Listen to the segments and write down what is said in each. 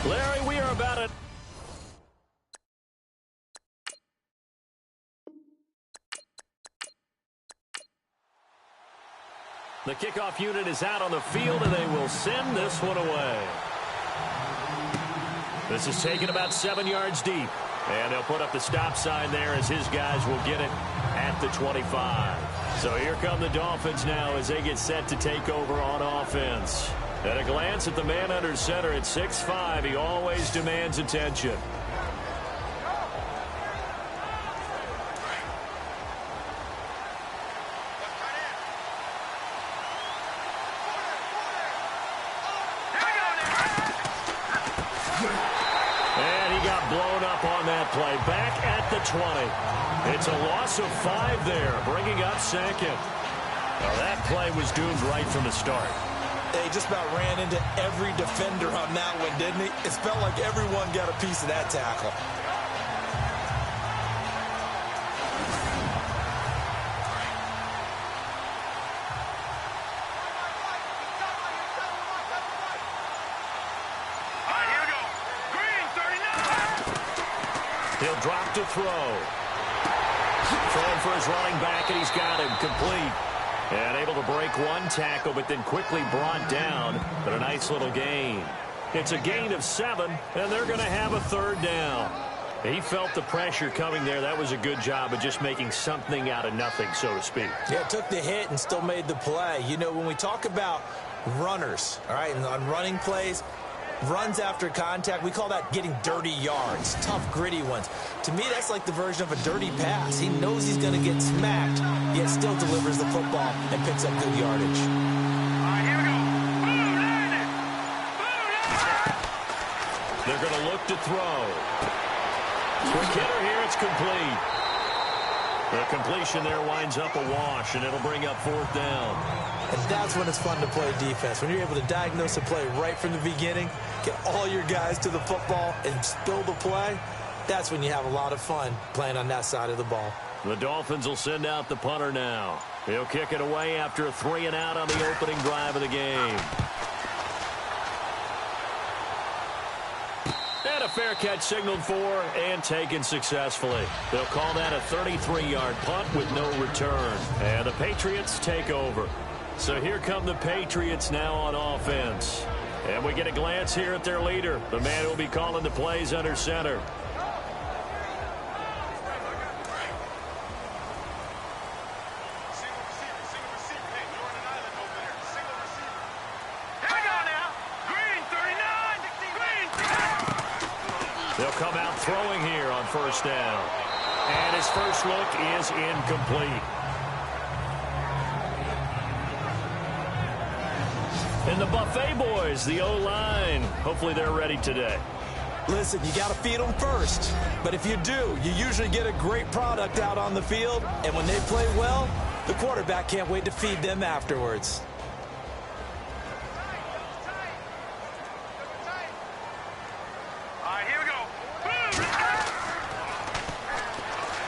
Larry, we are about it. The kickoff unit is out on the field, and they will send this one away. This is taken about 7 yards deep. And they'll put up the stop sign there as his guys will get it at the 25. So here come the Dolphins now as they get set to take over on offense. At a glance at the man under center at 6'5", he always demands attention. Blown up on that play. Back at the 20. It's a loss of 5 there, bringing up second. Well, that play was doomed right from the start. He just about ran into every defender on that one, didn't he? It felt like everyone got a piece of that tackle. He'll drop to throw. Throwing for his running back, and he's got him complete. And able to break one tackle, but then quickly brought down. But a nice little gain. It's a gain of 7, and they're going to have a 3rd down. He felt the pressure coming there. That was a good job of just making something out of nothing, so to speak. Yeah, took the hit and still made the play. You know, when we talk about runners, all right, and on running plays, runs after contact, we call that getting dirty yards, tough, gritty ones. To me, that's like the version of a dirty pass. He knows he's going to get smacked, yet still delivers the football and picks up good yardage. All right, here we go. They're going to look to throw. Quick hitter here, it's complete. The completion there winds up a wash, and it'll bring up 4th down. And that's when it's fun to play defense. When you're able to diagnose a play right from the beginning, get all your guys to the football, and spill the play, that's when you have a lot of fun playing on that side of the ball. The Dolphins will send out the punter now. He'll kick it away after a 3-and-out on the opening drive of the game. And a fair catch signaled for and taken successfully. They'll call that a 33-yard punt with no return. And the Patriots take over. So here come the Patriots now on offense. And we get a glance here at their leader, the man who will be calling the plays under center. They'll come out throwing here on 1st down. And his first look is incomplete. And the Buffet boys, the O-line, hopefully they're ready today. Listen, you got to feed them first. But if you do, you usually get a great product out on the field. And when they play well, the quarterback can't wait to feed them afterwards. All right, here we go.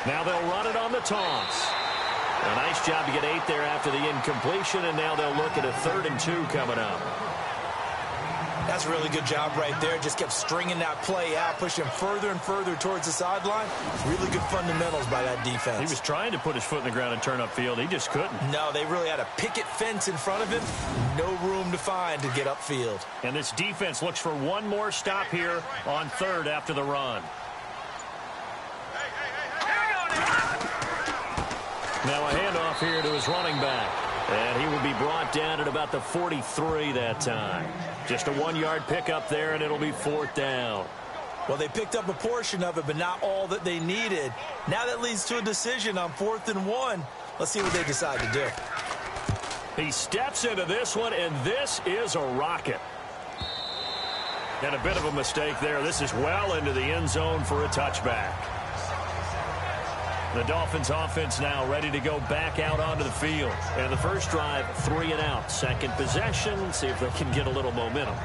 Now they'll run it on the toss. A nice job to get 8 there after the incompletion, and now they'll look at a 3rd and 2 coming up. That's a really good job right there. Just kept stringing that play out, pushing further and further towards the sideline. Really good fundamentals by that defense. He was trying to put his foot in the ground and turn upfield. He just couldn't. No, they really had a picket fence in front of him. No room to find to get upfield. And this defense looks for one more stop here on 3rd after the run. Now a handoff here to his running back. And he will be brought down at about the 43 that time. Just a 1-yard pickup there, and it'll be 4th down. Well, they picked up a portion of it, but not all that they needed. Now that leads to a decision on 4th and 1. Let's see what they decide to do. He steps into this one, and this is a rocket. And a bit of a mistake there. This is well into the end zone for a touchback. The Dolphins offense now ready to go back out onto the field. And the first drive, 3-and-out. Second possession, see if they can get a little momentum.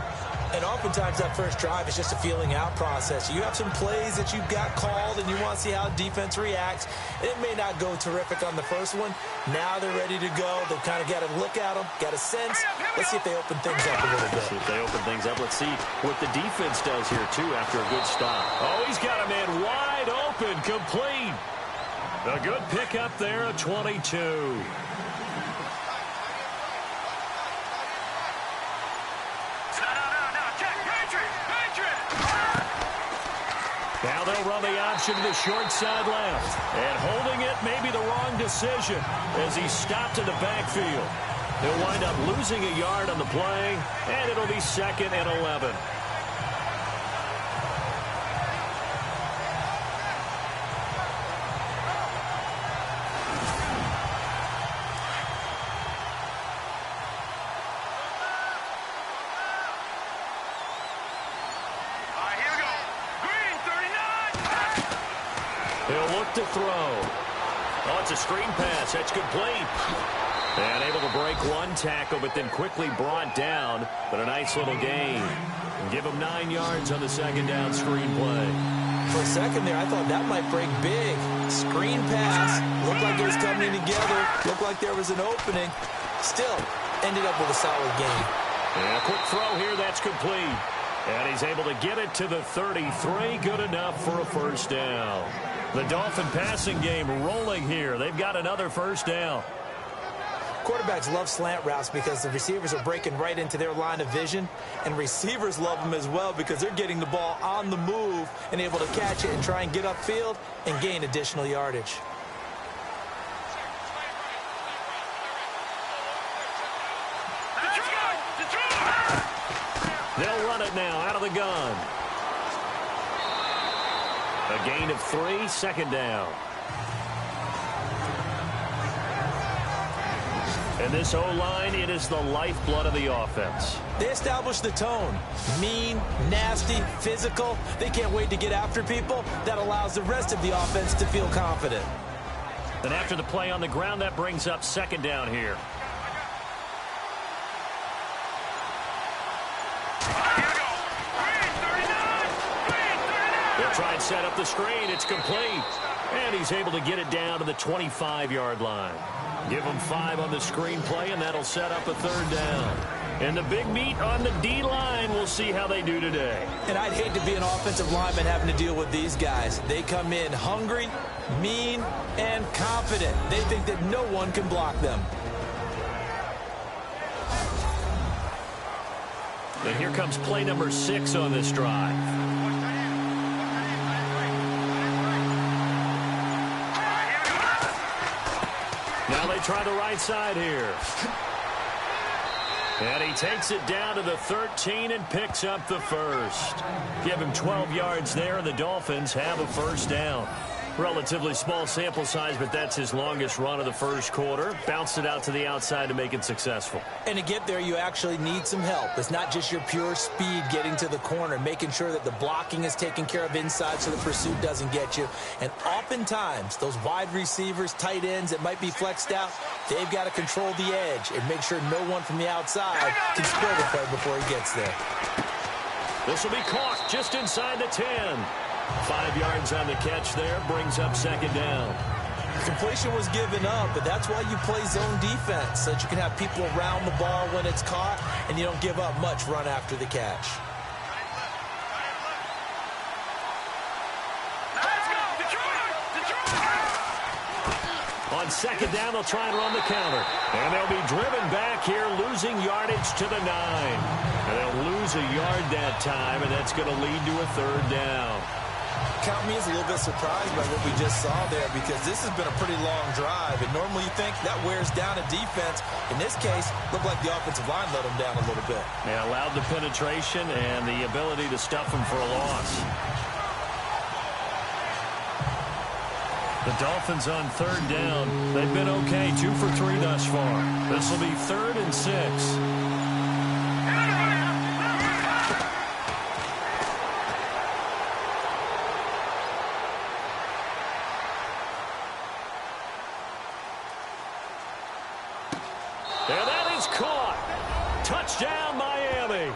And oftentimes that first drive is just a feeling out process. You have some plays that you've got called and you want to see how defense reacts. It may not go terrific on the first one. Now they're ready to go. They've kind of got to look at them, got a sense. Let's see if they open things up a little bit. See if they open things up. Let's see what the defense does here, too, after a good stop. Oh, he's got a man wide open, complete. A good pickup there, a 22. Now they'll run the option to the short side left. And holding it may be the wrong decision as he stopped in the backfield. He'll wind up losing a yard on the play, and it'll be 2nd and 11. He'll look to throw. Oh, it's a screen pass. That's complete. And able to break one tackle, but then quickly brought down. But a nice little gain. And give him 9 yards on the second down screen play. For a second there, I thought that might break big. Screen pass. Looked like it was coming together. Looked like there was an opening. Still, ended up with a solid gain. And a quick throw here. That's complete. And he's able to get it to the 33. Good enough for a first down. The Dolphin passing game rolling here. They've got another first down. Quarterbacks love slant routes because the receivers are breaking right into their line of vision. And receivers love them as well because they're getting the ball on the move and able to catch it and try and get upfield and gain additional yardage. They'll run it now out of the gun. A gain of 3, 2nd down. And this O-line, it is the lifeblood of the offense. They establish the tone. Mean, nasty, physical. They can't wait to get after people. That allows the rest of the offense to feel confident. And after the play on the ground, that brings up 2nd down here. They'll try and set up the screen. It's complete. And he's able to get it down to the 25-yard line. Give him 5 on the screen play, and that'll set up a 3rd down. And the big meat on the D-line, we'll see how they do today. And I'd hate to be an offensive lineman having to deal with these guys. They come in hungry, mean, and confident. They think that no one can block them. And here comes play number 6 on this drive. Now they try the right side here. And he takes it down to the 13 and picks up the first. Give him 12 yards there, and the Dolphins have a first down. Relatively small sample size, but that's his longest run of the first quarter. Bounced it out to the outside to make it successful. And to get there, you actually need some help. It's not just your pure speed getting to the corner, making sure that the blocking is taken care of inside so the pursuit doesn't get you. And oftentimes, those wide receivers, tight ends that might be flexed out, they've got to control the edge and make sure no one from the outside can spoil the play before he gets there. This will be caught just inside the 10. 5 yards on the catch there, brings up 2nd down. Completion was given up, but that's why you play zone defense, so that you can have people around the ball when it's caught, and you don't give up much run after the catch. On 2nd down, they'll try and run the counter. And they'll be driven back here, losing yardage to the 9. And they'll lose a yard that time, and that's going to lead to a 3rd down. Count me as a little bit surprised by what we just saw there, because this has been a pretty long drive, and normally you think that wears down a defense. In this case, looked like the offensive line let them down a little bit. Yeah, allowed the penetration and the ability to stuff them for a loss. The Dolphins on 3rd down. They've been okay, 2 for 3 thus far. This will be 3rd and 6. And that is caught. Touchdown, Miami.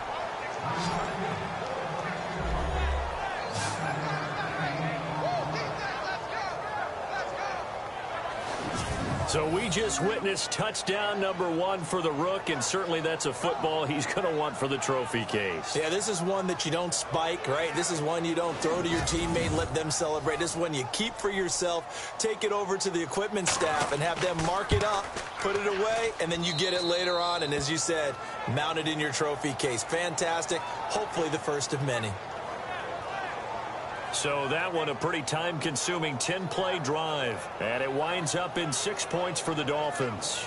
So we just witnessed touchdown number 1 for the Rook, and certainly that's a football he's going to want for the trophy case. Yeah, this is one that you don't spike, right? This is one you don't throw to your teammate and let them celebrate. This is one you keep for yourself, take it over to the equipment staff, and have them mark it up, put it away, and then you get it later on, and as you said, mount it in your trophy case. Fantastic. Hopefully the first of many. So that one a pretty time-consuming 10-play drive. And it winds up in 6 points for the Dolphins.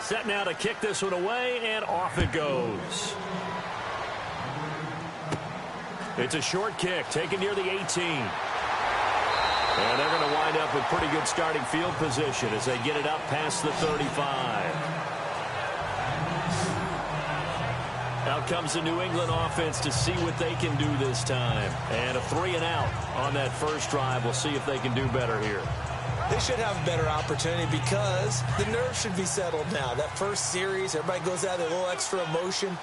Set now to kick this one away, and off it goes. It's a short kick, taken near the 18. And they're going to wind up with pretty good starting field position as they get it up past the 35. Out comes the New England offense to see what they can do this time. And a 3-and-out on that first drive. We'll see if they can do better here. They should have a better opportunity because the nerves should be settled now. That first series, everybody goes out with a little extra emotion.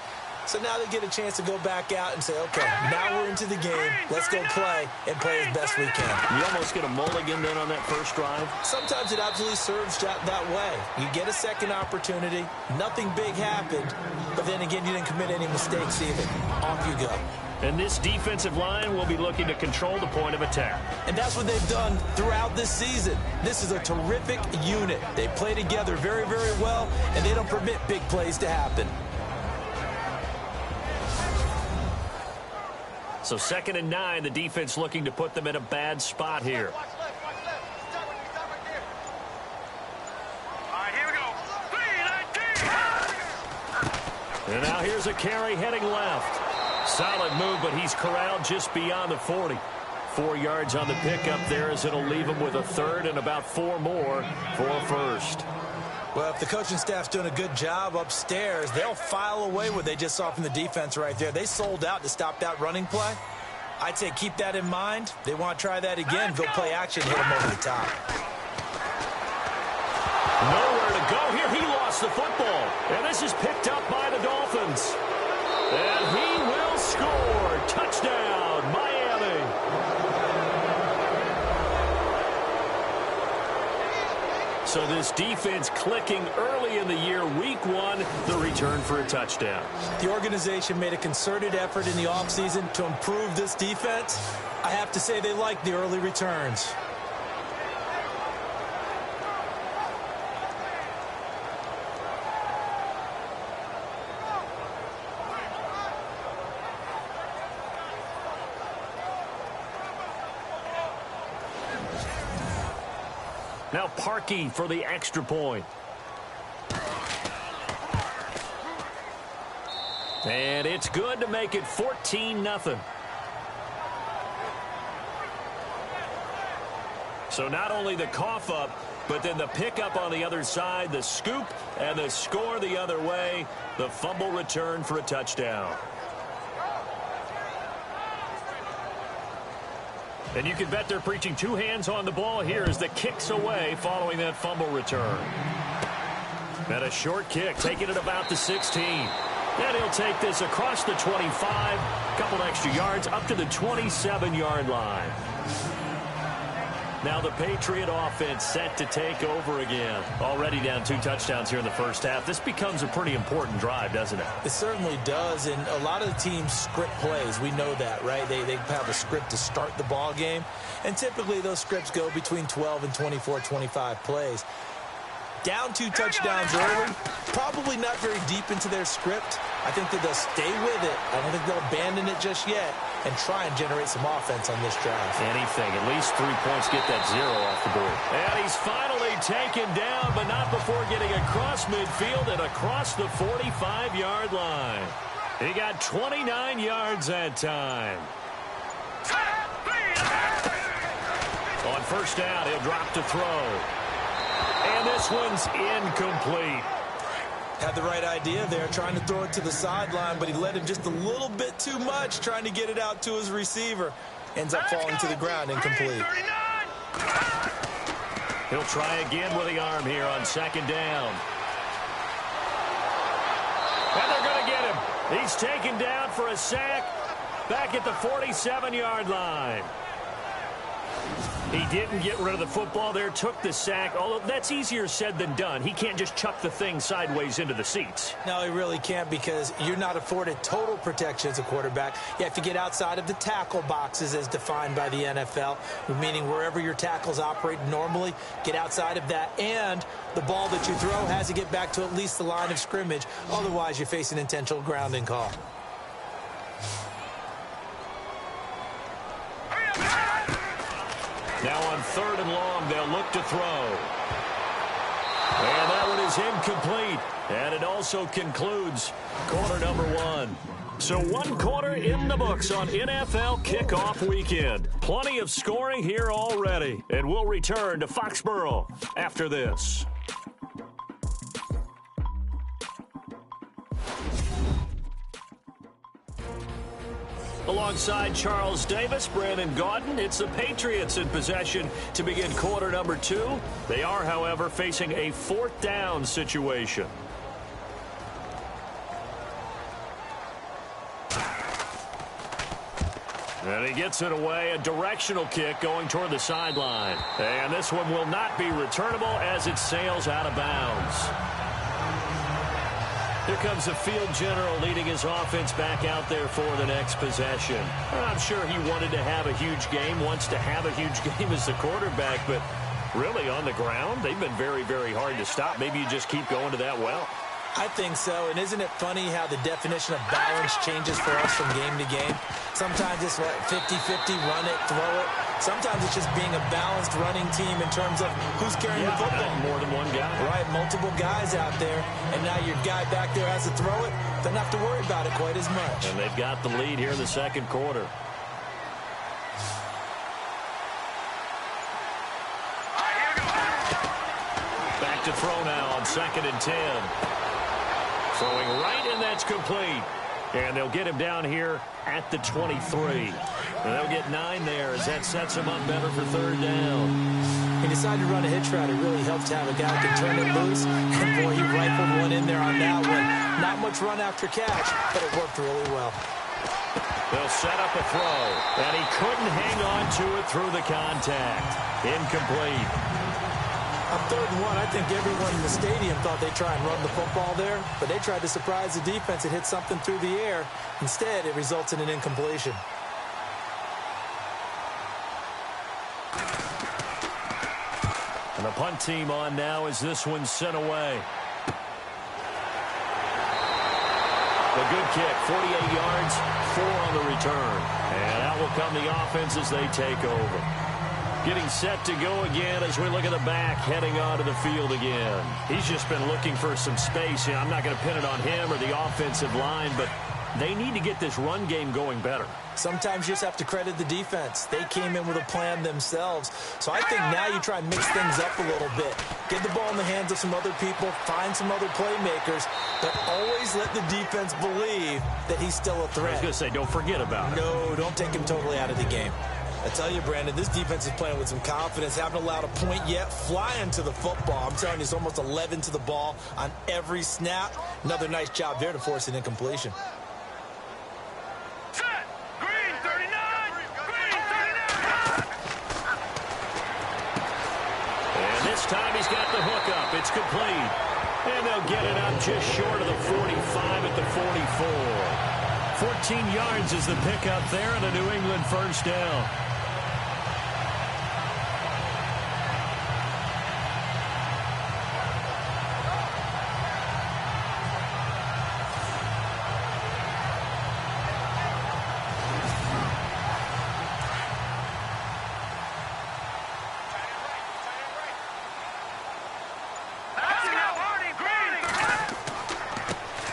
So now they get a chance to go back out and say, okay, now we're into the game. Let's go play and play as best we can. You almost get a mulligan then on that first drive? Sometimes it absolutely serves that way. You get a second opportunity. Nothing big happened. But then again, you didn't commit any mistakes either. Off you go. And this defensive line will be looking to control the point of attack. And that's what they've done throughout this season. This is a terrific unit. They play together very, very well, and they don't permit big plays to happen. So 2nd and 9, the defense looking to put them in a bad spot here. All right, here we go. 3-19. And now here's a carry heading left. Solid move, but he's corralled just beyond the 40. 4 yards on the pickup there as it'll leave him with a third and about 4 more for a first. Well, if the coaching staff's doing a good job upstairs, they'll file away what they just saw from the defense right there. They sold out to stop that running play. I'd say keep that in mind. They want to try that again. Go play action, hit them over the top. Nowhere to go here. He lost the football. And this is picked up by the Dolphins. And he will score. Touchdown, Miami. So this defense clicking early in the year, week 1, the return for a touchdown. The organization made a concerted effort in the offseason to improve this defense. I have to say they like the early returns. Now Parkey for the extra point. And it's good to make it 14-0. So not only the cough up, but then the pickup on the other side, the scoop, and the score the other way. The fumble return for a touchdown. And you can bet they're preaching 2 hands on the ball here as the kick's away following that fumble return. And a short kick, taking it about the 16. And he'll take this across the 25, a couple extra yards, up to the 27-yard line. Now the Patriot offense set to take over again. Already down 2 touchdowns here in the first half. This becomes a pretty important drive, doesn't it? It certainly does, and a lot of the teams script plays. We know that, right? They have a script to start the ball game, and typically those scripts go between 12 and 24, 25 plays. Down 2 touchdowns early, probably not very deep into their script. I think that they'll stay with it. I don't think they'll abandon it just yet and try and generate some offense on this drive. Anything, at least 3 points, get that 0 off the board. And he's finally taken down, but not before getting across midfield and across the 45-yard line. He got 29 yards that time. On first down, he'll drop to throw. And this one's incomplete. Had the right idea there, trying to throw it to the sideline, but he let him just a little bit too much, trying to get it out to his receiver. Ends up falling to the ground, incomplete. He'll try again with the arm here on second down. And they're going to get him. He's taken down for a sack back at the 47-yard line. He didn't get rid of the football there, took the sack, although that's easier said than done. He can't just chuck the thing sideways into the seats. No, he really can't because you're not afforded total protection as a quarterback. You have to get outside of the tackle boxes as defined by the NFL, meaning wherever your tackles operate normally, get outside of that, and the ball that you throw has to get back to at least the line of scrimmage. Otherwise, you face an intentional grounding call. Now on 3rd and long, they'll look to throw. And that one is incomplete. And it also concludes quarter number 1. So 1 quarter in the books on NFL kickoff weekend. Plenty of scoring here already. And we'll return to Foxborough after this. Alongside Charles Davis, Brandon Gaudin, it's the Patriots in possession to begin quarter number 2. They are, however, facing a 4th down situation. And he gets it away, a directional kick going toward the sideline. And this one will not be returnable as it sails out of bounds. Here comes the field general leading his offense back out there for the next possession. I'm sure he wanted to have a huge game, wants to have a huge game as the quarterback, but really on the ground, they've been very, very hard to stop. Maybe you just keep going to that well. I think so, and isn't it funny how the definition of balance changes for us from game to game? Sometimes it's 50-50, run it, throw it. Sometimes it's just being a balanced running team in terms of who's carrying the football. More than one guy. Right, multiple guys out there, and now your guy back there has to throw it. Doesn't have to worry about it quite as much. And they've got the lead here in the 2nd quarter. Back to throw now on 2nd and 10. Throwing right, and that's complete. And they'll get him down here at the 23. And they'll get 9 there as that sets him up better for 3rd down. He decided to run a hitch route. It really helps to have a guy who can turn it loose. And, boy, he rifled one in there on that one. Not much run after catch, but it worked really well. They'll set up a throw, and he couldn't hang on to it through the contact. Incomplete. On 3rd and 1, I think everyone in the stadium thought they'd try and run the football there, but they tried to surprise the defense and hit something through the air. Instead, it results in an incompletion. And the punt team on now as this one's sent away. A good kick, 48 yards, 4 on the return. And out will come the offense as they take over. Getting set to go again as we look at the back, heading onto the field again. He's just been looking for some space. I'm not going to pin it on him or the offensive line, but they need to get this run game going better. Sometimes you just have to credit the defense. They came in with a plan themselves. So I think now you try and mix things up a little bit. Get the ball in the hands of some other people, find some other playmakers, but always let the defense believe that he's still a threat. I was going to say, don't forget about it. No, don't take him totally out of the game. I tell you, Brandon, this defense is playing with some confidence. Haven't allowed a point yet. Flying to the football. I'm telling you, it's almost 11 to the ball on every snap. Another nice job there to force an incompletion. Set. Green 39. Green 39. And this time he's got the hook up. It's complete. And they'll get it up just short of the 45 at the 44. 14 yards is the pickup there and a New England 1st down.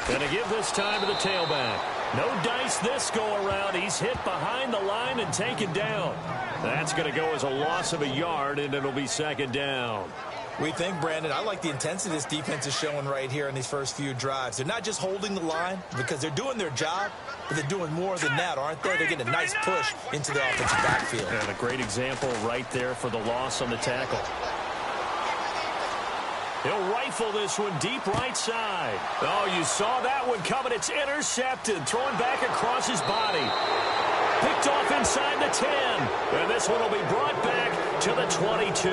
Gonna give this time to the tailback. No dice this go-around. He's hit behind the line and taken down. That's going to go as a loss of a yard, and it'll be 2nd down. We think, Brandon, I like the intensity this defense is showing right here in these first few drives. They're not just holding the line because they're doing their job, but they're doing more than that, aren't they? They're getting a nice push into the offensive backfield. And a great example right there for the loss on the tackle. He'll rifle this one deep right side. Oh, you saw that one coming. It's intercepted. Throwing back across his body. Picked off inside the 10. And this one will be brought back to the 22.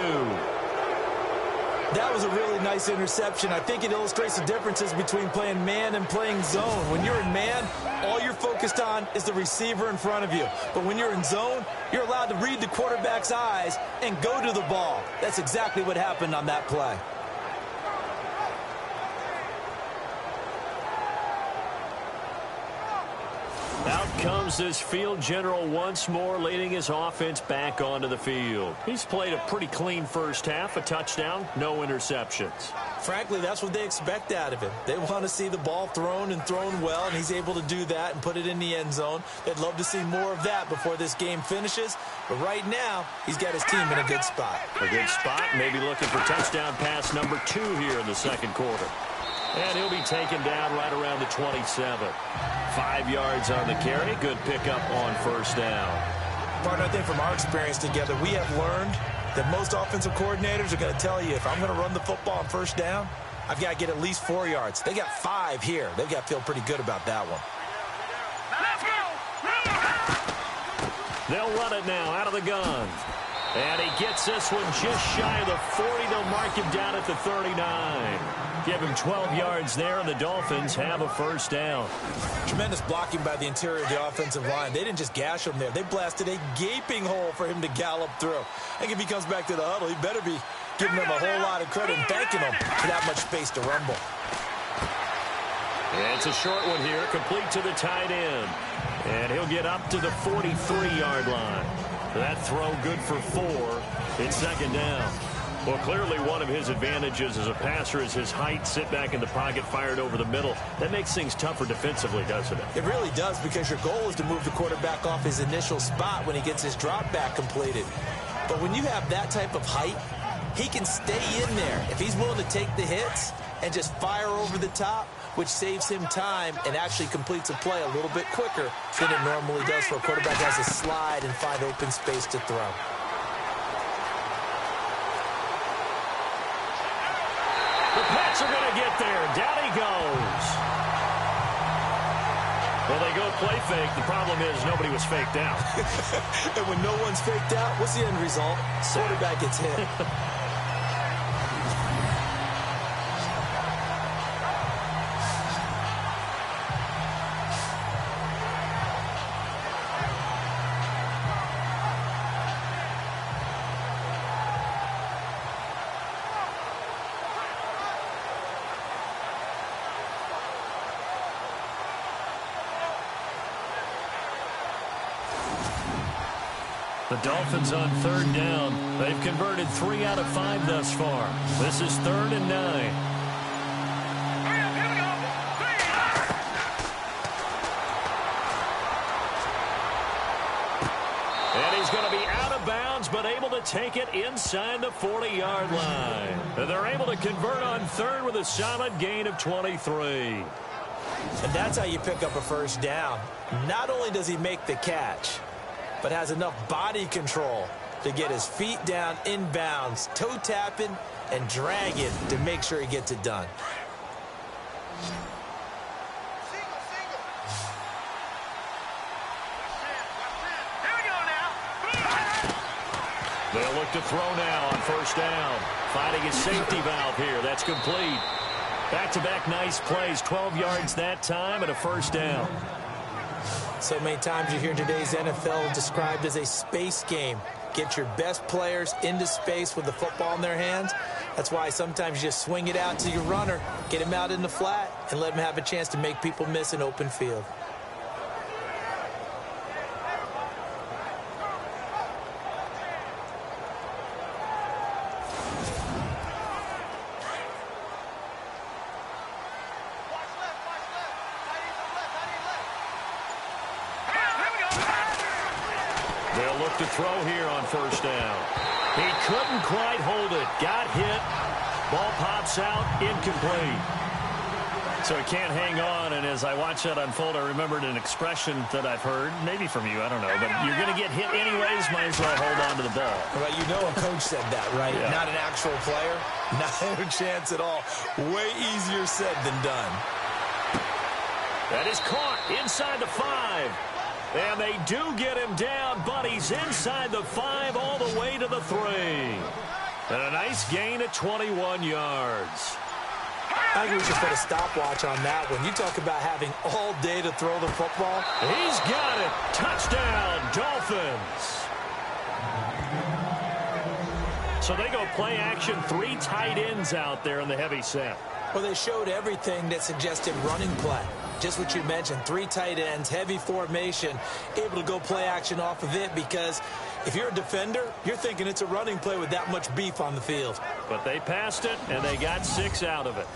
That was a really nice interception. I think it illustrates the differences between playing man and playing zone. When you're in man, all you're focused on is the receiver in front of you. But when you're in zone, you're allowed to read the quarterback's eyes and go to the ball. That's exactly what happened on that play. Out comes this field general once more, leading his offense back onto the field. He's played a pretty clean first half, a touchdown, no interceptions. Frankly, that's what they expect out of him. They want to see the ball thrown and thrown well, and he's able to do that and put it in the end zone. They'd love to see more of that before this game finishes, but right now, he's got his team in a good spot. A good spot, maybe looking for touchdown pass number 2 here in the second quarter. And he'll be taken down right around the 27. 5 yards on the carry. Good pickup on first down. Partner, I think from our experience together, we have learned that most offensive coordinators are going to tell you, if I'm going to run the football on first down, I've got to get at least 4 yards. They got 5 here. They've got to feel pretty good about that one. They'll run it now out of the gun. And he gets this one just shy of the 40. They'll mark him down at the 39. Give him 12 yards there, and the Dolphins have a first down. Tremendous blocking by the interior of the offensive line. They didn't just gash him there. They blasted a gaping hole for him to gallop through. I think if he comes back to the huddle, he better be giving them a whole lot of credit and thanking them for that much space to rumble. And it's a short one here, complete to the tight end. And he'll get up to the 43-yard line. That throw good for 4. It's second down. Well, clearly one of his advantages as a passer is his height, sit back in the pocket, fired over the middle. That makes things tougher defensively, doesn't it? It really does, because your goal is to move the quarterback off his initial spot when he gets his drop back completed. But when you have that type of height, he can stay in there. If he's willing to take the hits and just fire over the top, which saves him time and actually completes a play a little bit quicker than it normally does for a quarterback who has to slide and find open space to throw. The Pats are going to get there. Down he goes. Well, they go play fake. The problem is nobody was faked out. And when no one's faked out, what's the end result? Quarterback gets hit. The Dolphins on third down. They've converted 3 out of 5 thus far. This is 3rd and 9. And he's going to be out of bounds, but able to take it inside the 40-yard line. And they're able to convert on third with a solid gain of 23. And that's how you pick up a first down. Not only does he make the catch, but has enough body control to get his feet down inbounds, toe tapping and dragging to make sure he gets it done. They'll look to throw now on first down. Finding his safety valve here. That's complete. Back-to-back nice plays. 12 yards that time and a first down. So many times you hear today's NFL described as a space game. Get your best players into space with the football in their hands. That's why sometimes you just swing it out to your runner, get him out in the flat, and let him have a chance to make people miss an open field. They'll look to throw here on first down. He couldn't quite hold it. Got hit. Ball pops out. Incomplete. So he can't hang on, and as I watch that unfold, I remembered an expression that I've heard, maybe from you, I don't know, but you're going to get hit anyways, might as well hold on to the ball. Well, you know a coach said that, right? Yeah. Not an actual player. Not a chance at all. Way easier said than done. That is caught inside the 5. And they do get him down, but he's inside the 5 all the way to the 3. And a nice gain of 21 yards. I think we should put a stopwatch on that one. You talk about having all day to throw the football. He's got it. Touchdown, Dolphins. So they go play action, 3 tight ends out there in the heavy set. Well, they showed everything that suggested running play. Just what you mentioned, 3 tight ends, heavy formation, able to go play action off of it because if you're a defender, you're thinking it's a running play with that much beef on the field. But they passed it, and they got 6 out of it.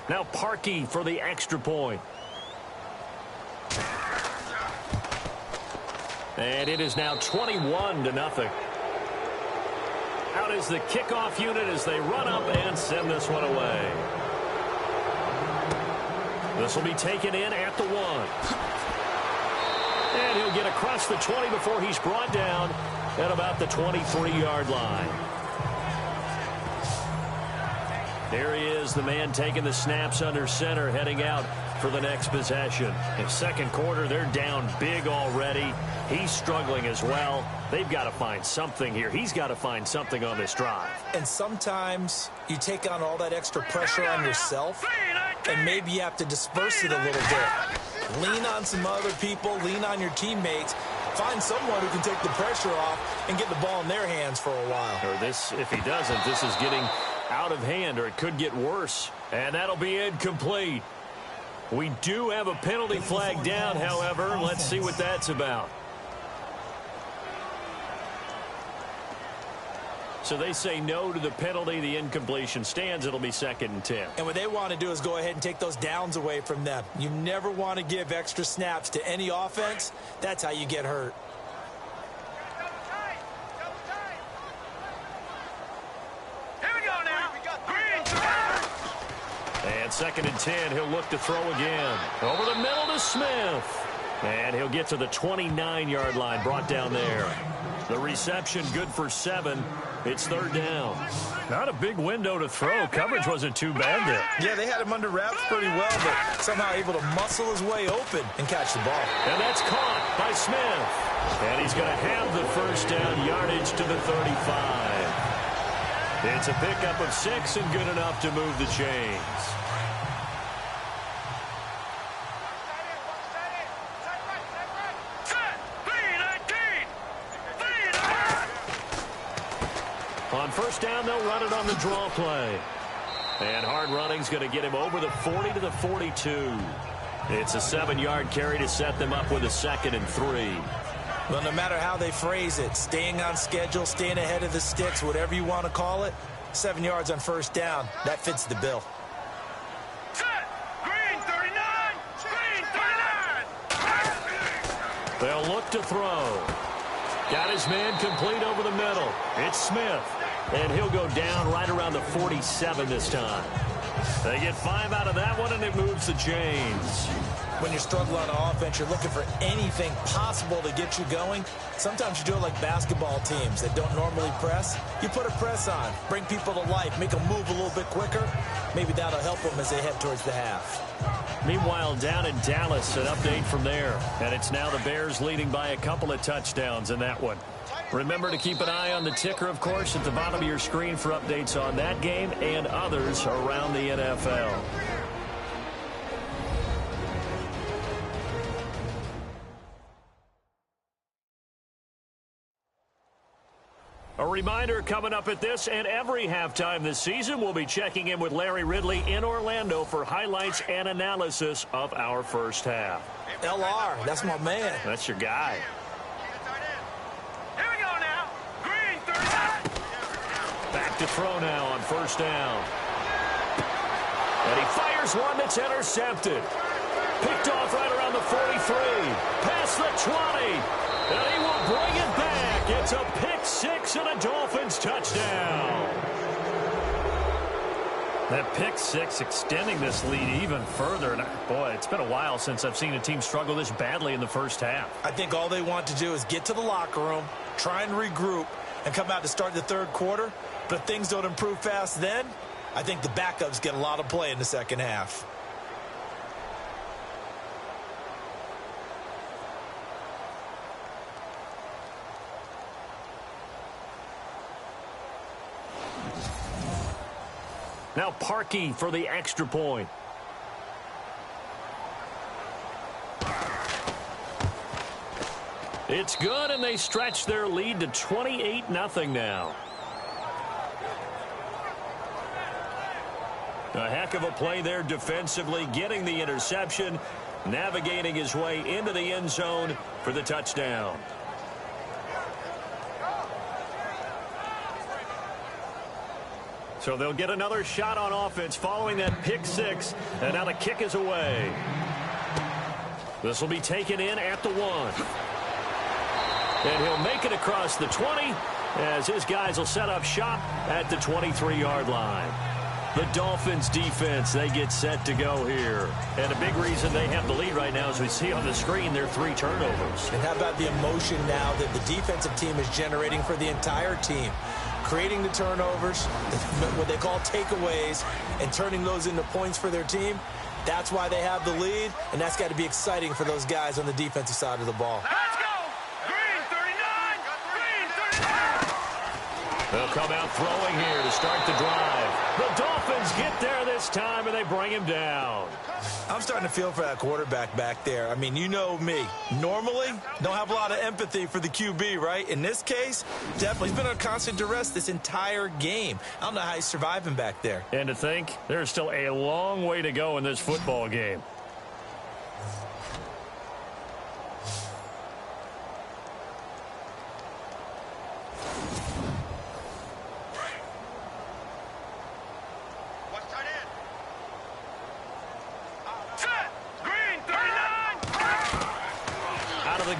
Now Parkey for the extra point. And it is now 21-0. Out is the kickoff unit as they run up and send this one away. This will be taken in at the 1. And he'll get across the 20 before he's brought down at about the 23-yard line. There he is, the man taking the snaps under center, heading out for the next possession. In second quarter, they're down big already. He's struggling as well. They've got to find something here. He's got to find something on this drive. And sometimes you take on all that extra pressure on yourself, and maybe you have to disperse it a little bit. Lean on some other people, lean on your teammates. Find someone who can take the pressure off and get the ball in their hands for a while. Or this, if he doesn't, this is getting out of hand, or it could get worse. And that'll be incomplete. We do have a penalty flag down, however. Let's see what that's about. So they say no to the penalty. The incompletion stands. It'll be 2nd and 10. And what they want to do is go ahead and take those downs away from them. You never want to give extra snaps to any offense. That's how you get hurt. Here we go now. And 2nd and 10. He'll look to throw again. Over the middle to Smith. And he'll get to the 29-yard line, brought down there. The reception good for 7. It's 3rd down. Not a big window to throw. Coverage wasn't too bad there. Yeah, they had him under wraps pretty well, but somehow able to muscle his way open and catch the ball. And that's caught by Smith. And he's going to have the first down, yardage to the 35. It's a pickup of 6 and good enough to move the chains. On first down, they'll run it on the draw play. And hard running's going to get him over the 40 to the 42. It's a 7-yard carry to set them up with a 2nd and 3. Well, no matter how they phrase it, staying on schedule, staying ahead of the sticks, whatever you want to call it, 7 yards on first down, that fits the bill. Green 39! Green 39! They'll look to throw. Got his man complete over the middle. It's Smith. And he'll go down right around the 47 this time. They get 5 out of that one, and it moves the chains. When you're struggling on offense, you're looking for anything possible to get you going. Sometimes you do it like basketball teams that don't normally press. You put a press on, bring people to life, make them move a little bit quicker. Maybe that'll help them as they head towards the half. Meanwhile, down in Dallas, an update from there. And it's now the Bears leading by a couple of touchdowns in that one. Remember to keep an eye on the ticker, of course, at the bottom of your screen for updates on that game and others around the NFL. A reminder coming up at this and every halftime this season, we'll be checking in with Larry Ridley in Orlando for highlights and analysis of our first half. LR, that's my man. That's your guy. Here we go now. Green 39! Back to throw now on first down. And he fires one that's intercepted. Picked off right around the 43. Past the 20. And he will bring it back. It's a pick 6 and a Dolphins touchdown. That pick 6 extending this lead even further. And boy, it's been a while since I've seen a team struggle this badly in the first half. I think all they want to do is get to the locker room, try and regroup, and come out to start the third quarter. But if things don't improve fast then, I think the backups get a lot of play in the second half. Now Parkey for the extra point. It's good, and they stretch their lead to 28-0 now. A heck of a play there defensively, getting the interception, navigating his way into the end zone for the touchdown. So they'll get another shot on offense following that pick six, and now the kick is away. This will be taken in at the 1. And he'll make it across the 20 as his guys will set up shop at the 23-yard line. The Dolphins defense, they get set to go here. And a big reason they have the lead right now, as we see on the screen, their 3 turnovers. And how about the emotion now that the defensive team is generating for the entire team? Creating the turnovers, what they call takeaways, and turning those into points for their team. That's why they have the lead, and that's got to be exciting for those guys on the defensive side of the ball. Let's go! Green 39! Green 39! They'll come out throwing here to start the drive. The Dolphins get there this time, and they bring him down. I'm starting to feel for that quarterback back there. I mean, you know me. Normally, don't have a lot of empathy for the QB, right? In this case, definitely. He's been on constant duress this entire game. I don't know how he's surviving back there. And to think, there's still a long way to go in this football game.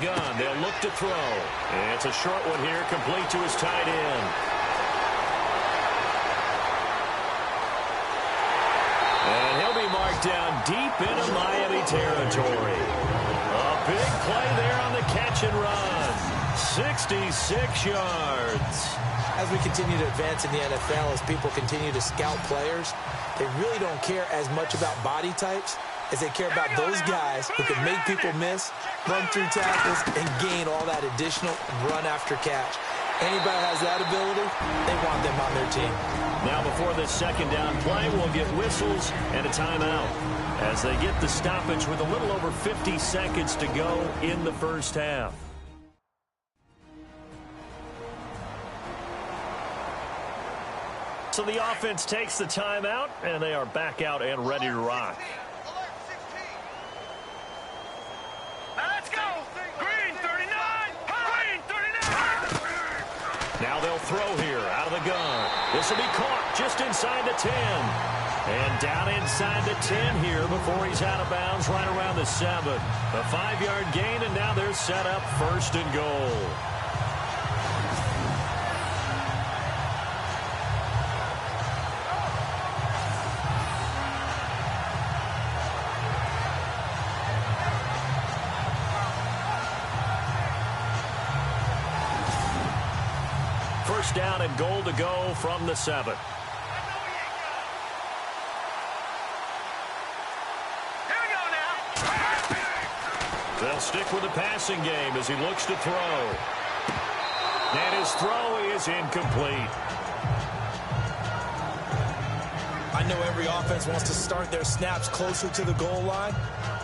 Gun. They'll look to throw. And it's a short one here, complete to his tight end. And he'll be marked down deep into Miami territory. A big play there on the catch and run. 66 yards. As we continue to advance in the NFL, as people continue to scout players, they really don't care as much about body types as they care about those guys who can make people miss, run through tackles, and gain all that additional run after catch. Anybody has that ability, they want them on their team. Now before this second down play, we'll get whistles and a timeout as they get the stoppage with a little over 50 seconds to go in the first half. So the offense takes the timeout, and they are back out and ready to rock. Let's go! Green 39! Green 39! Now they'll throw here out of the gun. This will be caught just inside the 10. And down inside the 10 here before he's out of bounds right around the 7. A 5-yard gain, and now they're set up first and goal. First down and goal to go from the 7. They'll stick with the passing game as he looks to throw. And his throw is incomplete. I know every offense wants to start their snaps closer to the goal line,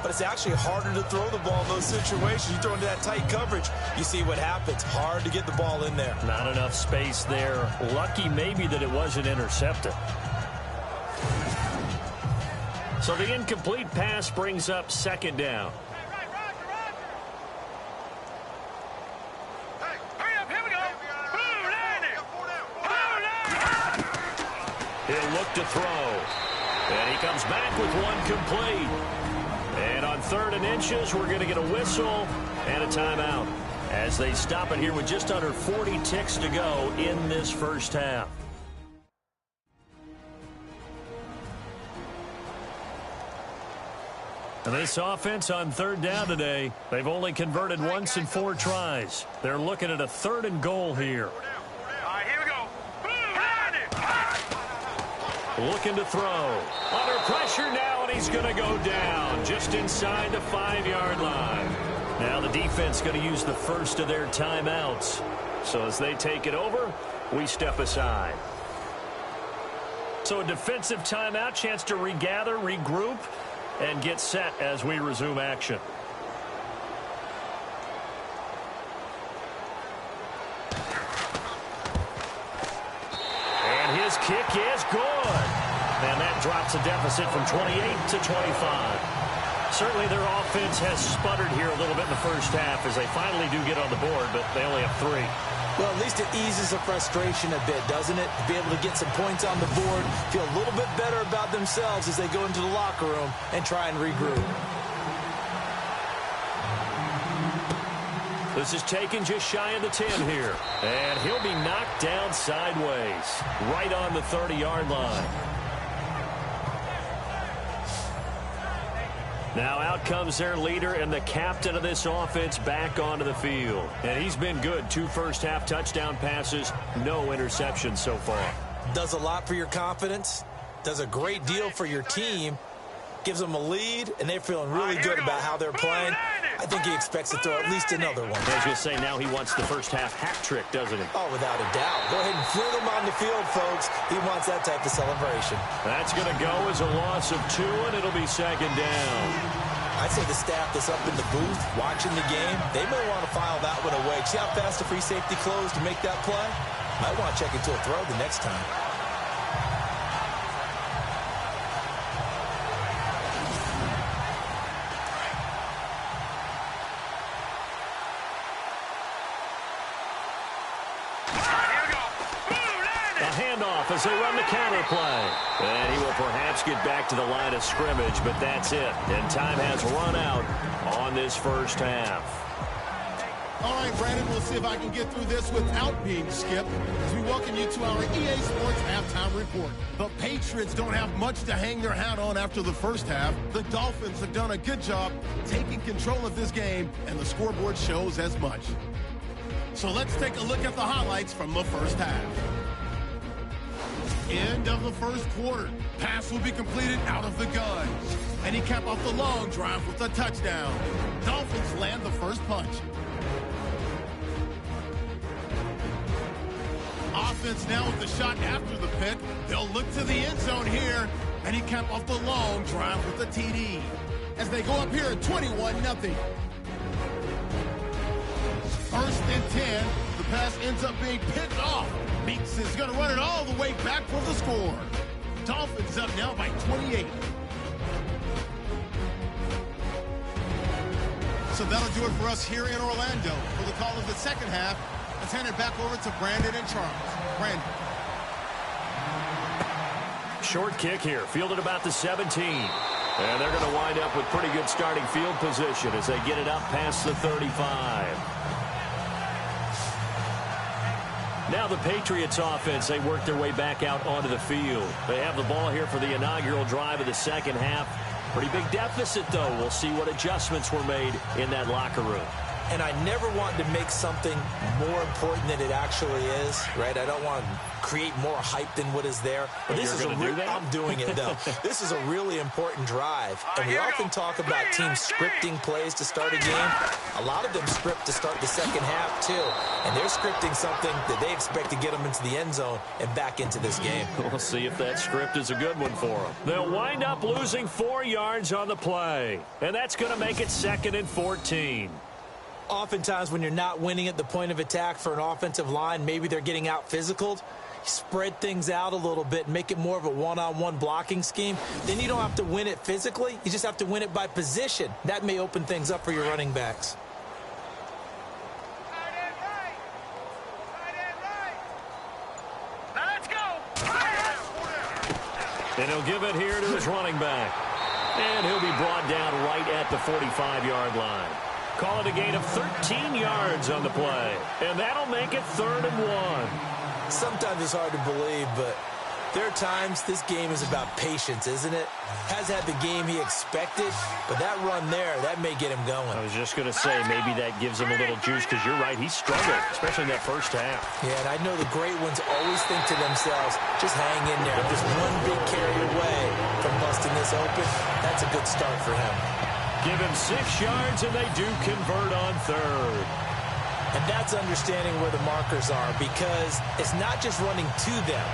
but it's actually harder to throw the ball in those situations. You throw into that tight coverage, you see what happens. Hard to get the ball in there. Not enough space there. Lucky maybe that it wasn't intercepted. So the incomplete pass brings up second down. He'll look to throw. And he comes back with one complete. And on 3rd and inches, we're going to get a whistle and a timeout as they stop it here with just under 40 ticks to go in this first half. And this offense on 3rd down today, they've only converted once in 4 tries. They're looking at a 3rd and goal here. Looking to throw. Under pressure now, and he's going to go down just inside the 5-yard line. Now the defense going to use the first of their timeouts. So as they take it over, we step aside. So a defensive timeout, chance to regather, regroup, and get set as we resume action. And his kick is good. And that drops a deficit from 28 to 25. Certainly their offense has sputtered here a little bit in the first half as they finally do get on the board, but they only have 3. Well, at least it eases the frustration a bit, doesn't it? To be able to get some points on the board, feel a little bit better about themselves as they go into the locker room and try and regroup. This is taken just shy of the 10 here. And he'll be knocked down sideways, right on the 30-yard line. Now out comes their leader and the captain of this offense back onto the field. And he's been good. 2 first-half touchdown passes, no interceptions so far. Does a lot for your confidence, does a great deal for your team, gives them a lead, and they're feeling really good about how they're playing. I think he expects to throw at least another one. I was going to say, now he wants the first-half hat trick, doesn't he? Oh, without a doubt. Go ahead and fling him on the field, folks. He wants that type of celebration. That's going to go as a loss of 2, and it'll be second down. I'd say the staff that's up in the booth watching the game, they may want to file that one away. See how fast the free safety closed to make that play? Might want to check into a throw the next time. As they run the counter play. And he will perhaps get back to the line of scrimmage, but that's it. And time has run out on this first half. All right, Brandon, we'll see if I can get through this without being skipped as we welcome you to our EA Sports Halftime Report. The Patriots don't have much to hang their hat on after the first half. The Dolphins have done a good job taking control of this game, and the scoreboard shows as much. So let's take a look at the highlights from the first half. End of the first quarter. Pass will be completed out of the gun. And he capped off the long drive with a touchdown. Dolphins land the first punch. Offense now with the shot after the pick. They'll look to the end zone here. And he capped off the long drive with a TD. As they go up here at 21-0. First and 10. The pass ends up being picked off. Meeks is going to run it all the way back for the score. Dolphins up now by 28. So that'll do it for us here in Orlando. For the call of the second half, let's hand it back over to Brandon and Charles. Brandon. Short kick here, fielded about the 17. And they're going to wind up with pretty good starting field position as they get it up past the 35. Now the Patriots offense, they work their way back out onto the field. They have the ball here for the inaugural drive of the second half. Pretty big deficit, though. We'll see what adjustments were made in that locker room. And I never want to make something more important than it actually is, right? I don't want to create more hype than what is there. But this is I'm doing it, though. This is a really important drive. And we often talk about teams scripting plays to start a game. A lot of them script to start the second half, too. And they're scripting something that they expect to get them into the end zone and back into this game. We'll see if that script is a good one for them. They'll wind up losing 4 yards on the play. And that's going to make it 2nd and 14. Oftentimes when you're not winning at the point of attack for an offensive line, maybe they're getting out physical. Spread things out a little bit, make it more of a one-on-one blocking scheme. Then you don't have to win it physically. You just have to win it by position. That may open things up for your running backs. Let's go. And he'll give it here to his running back. And he'll be brought down right at the 45-yard line. Call it a gain of 13 yards on the play. And that'll make it 3rd and 1. Sometimes it's hard to believe, but there are times this game is about patience, isn't it? Has had the game he expected, but that run there, that may get him going. I was just going to say, maybe that gives him a little juice, because you're right, he struggled, especially in that first half. Yeah, and I know the great ones always think to themselves, just hang in there. If just one big carry away from busting this open, that's a good start for him. Give him 6 yards, and they do convert on 3rd. And that's understanding where the markers are, because it's not just running to them.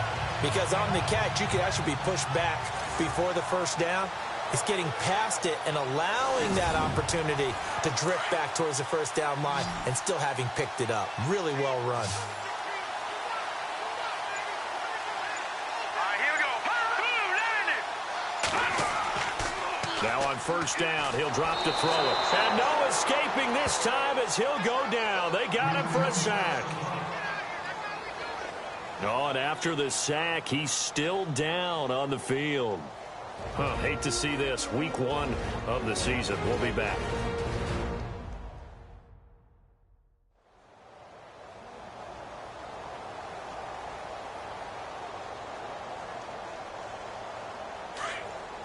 because on the catch, you could actually be pushed back before the first down. It's getting past it and allowing that opportunity to drift back towards the first down line and still having picked it up. Really well run. Now on first down, he'll drop to throw it. And no escaping this time as he'll go down. They got him for a sack. Oh, and after the sack, he's still down on the field. Hate to see this. Week 1 of the season. We'll be back.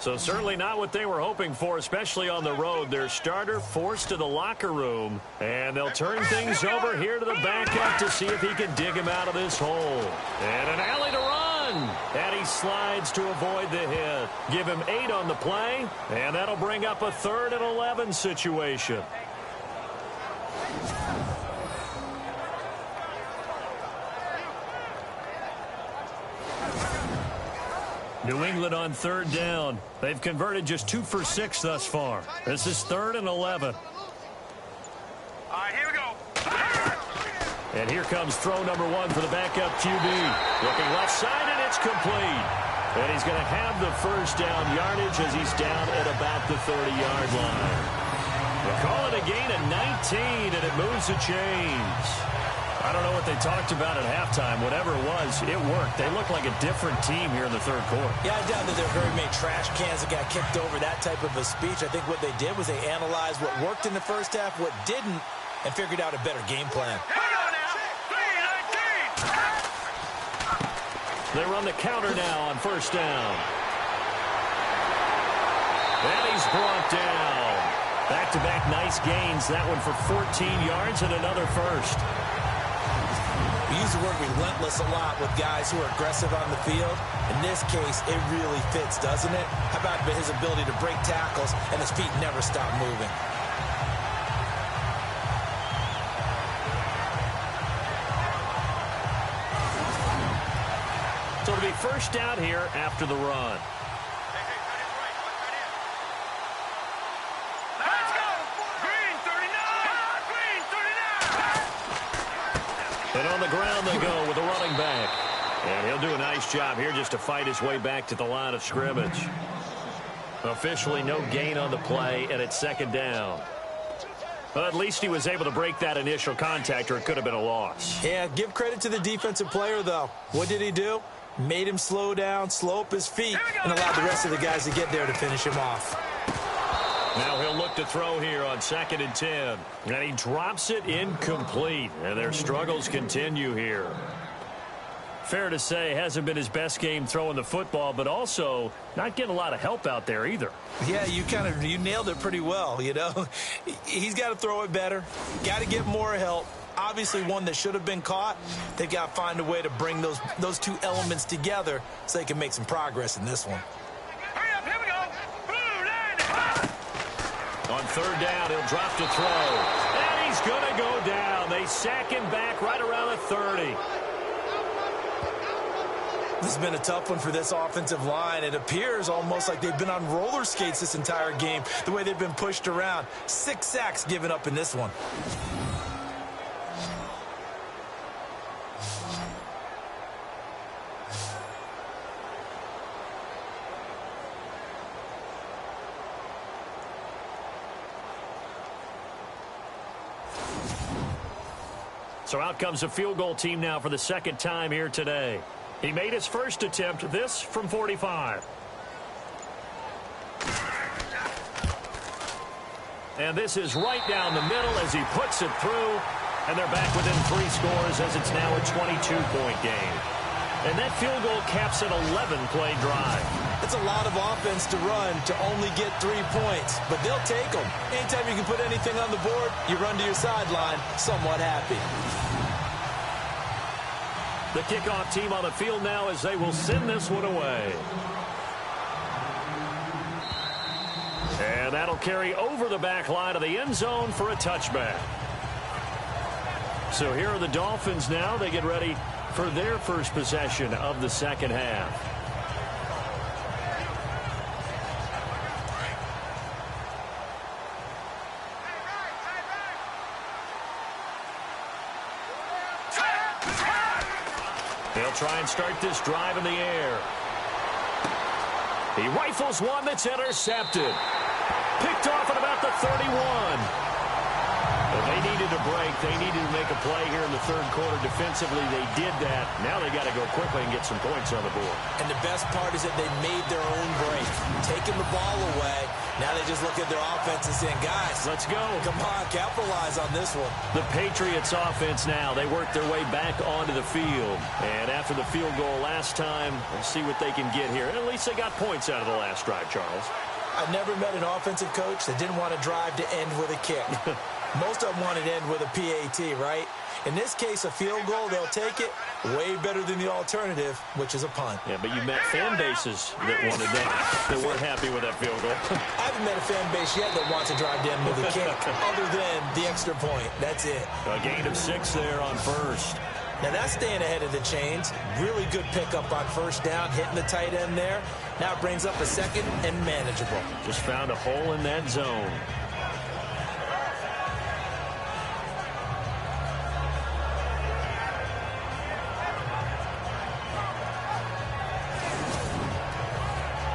So certainly not what they were hoping for, especially on the road. Their starter forced to the locker room, and they'll turn things over here to the backup to see if he can dig him out of this hole. And an alley to run, and he slides to avoid the hit. Give him 8 on the play, and that'll bring up a 3rd and 11 situation. New England on 3rd down. They've converted just 2 for 6 thus far. This is 3rd and 11. All right, here we go. And here comes throw number 1 for the backup QB. Looking left side, and it's complete. And he's going to have the first down yardage as he's down at about the 30-yard line. They call it a gain of 19, and it moves the chains. I don't know what they talked about at halftime. Whatever it was, it worked. They look like a different team here in the 3rd quarter. Yeah, I doubt that there are very many trash cans that got kicked over, that type of a speech. I think what they did was they analyzed what worked in the first half, what didn't, and figured out a better game plan. Here we go now. 3-19. They run the counter now on first down. And he's brought down. Back-to-back nice gains. That one for 14 yards and another first. We use the word relentless a lot with guys who are aggressive on the field. In this case, it really fits, doesn't it? How about his ability to break tackles and his feet never stop moving? So it'll be first down here after the run. Let's go. Green 39. Green 39. And on the ground they go with the running back. And he'll do a nice job here just to fight his way back to the line of scrimmage. Officially no gain on the play, and it's 2nd down. But at least he was able to break that initial contact, or it could have been a loss. Yeah, give credit to the defensive player, though. What did he do? Made him slow down, slow up his feet, and allowed the rest of the guys to get there to finish him off. Now he'll look to throw here on 2nd and 10. And he drops it incomplete. And their struggles continue here. Fair to say, hasn't been his best game throwing the football, but also not getting a lot of help out there either. Yeah, you nailed it pretty well, you know. He's got to throw it better. Got to get more help. Obviously one that should have been caught. They've got to find a way to bring those two elements together so they can make some progress in this one. Hurry up, here we go. Blue line. On 3rd down, he'll drop to throw. And he's going to go down. They sack him back right around the 30. This has been a tough one for this offensive line. It appears almost like they've been on roller skates this entire game, the way they've been pushed around. 6 sacks given up in this one. So out comes a field goal team now for the 2nd time here today. He made his first attempt, this from 45. And this is right down the middle as he puts it through. And they're back within 3 scores as it's now a 22-point game. And that field goal caps an 11-play drive. It's a lot of offense to run to only get 3 points, but they'll take them. Anytime you can put anything on the board, you run to your sideline somewhat happy. The kickoff team on the field now as they will send this one away. And that'll carry over the back line of the end zone for a touchback. So here are the Dolphins now. They get ready for their first possession of the second half. They'll try and start this drive in the air. He rifles one that's intercepted. Picked off at about the 31. But they needed a break. They needed to make a play here in the third quarter. Defensively, they did that. Now they got to go quickly and get some points on the board. And the best part is that they made their own break. Taking the ball away. Now they just look at their offense and saying, guys, let's go. Come on, capitalize on this one. The Patriots offense now, they work their way back onto the field. And after the field goal last time, we'll see what they can get here. And at least they got points out of the last drive, Charles. I've never met an offensive coach that didn't want to drive to end with a kick. Most of them want to end with a PAT, right? In this case, a field goal, they'll take it. Way better than the alternative, which is a punt. Yeah, but you met fan bases that wanted that, that weren't happy with that field goal. I haven't met a fan base yet that wants to drive to end with a kick, other than the extra point. That's it. A gain of 6 there on first. Now that's staying ahead of the chains. Really good pickup on first down, hitting the tight end there. Now it brings up a second and manageable. Just found a hole in that zone.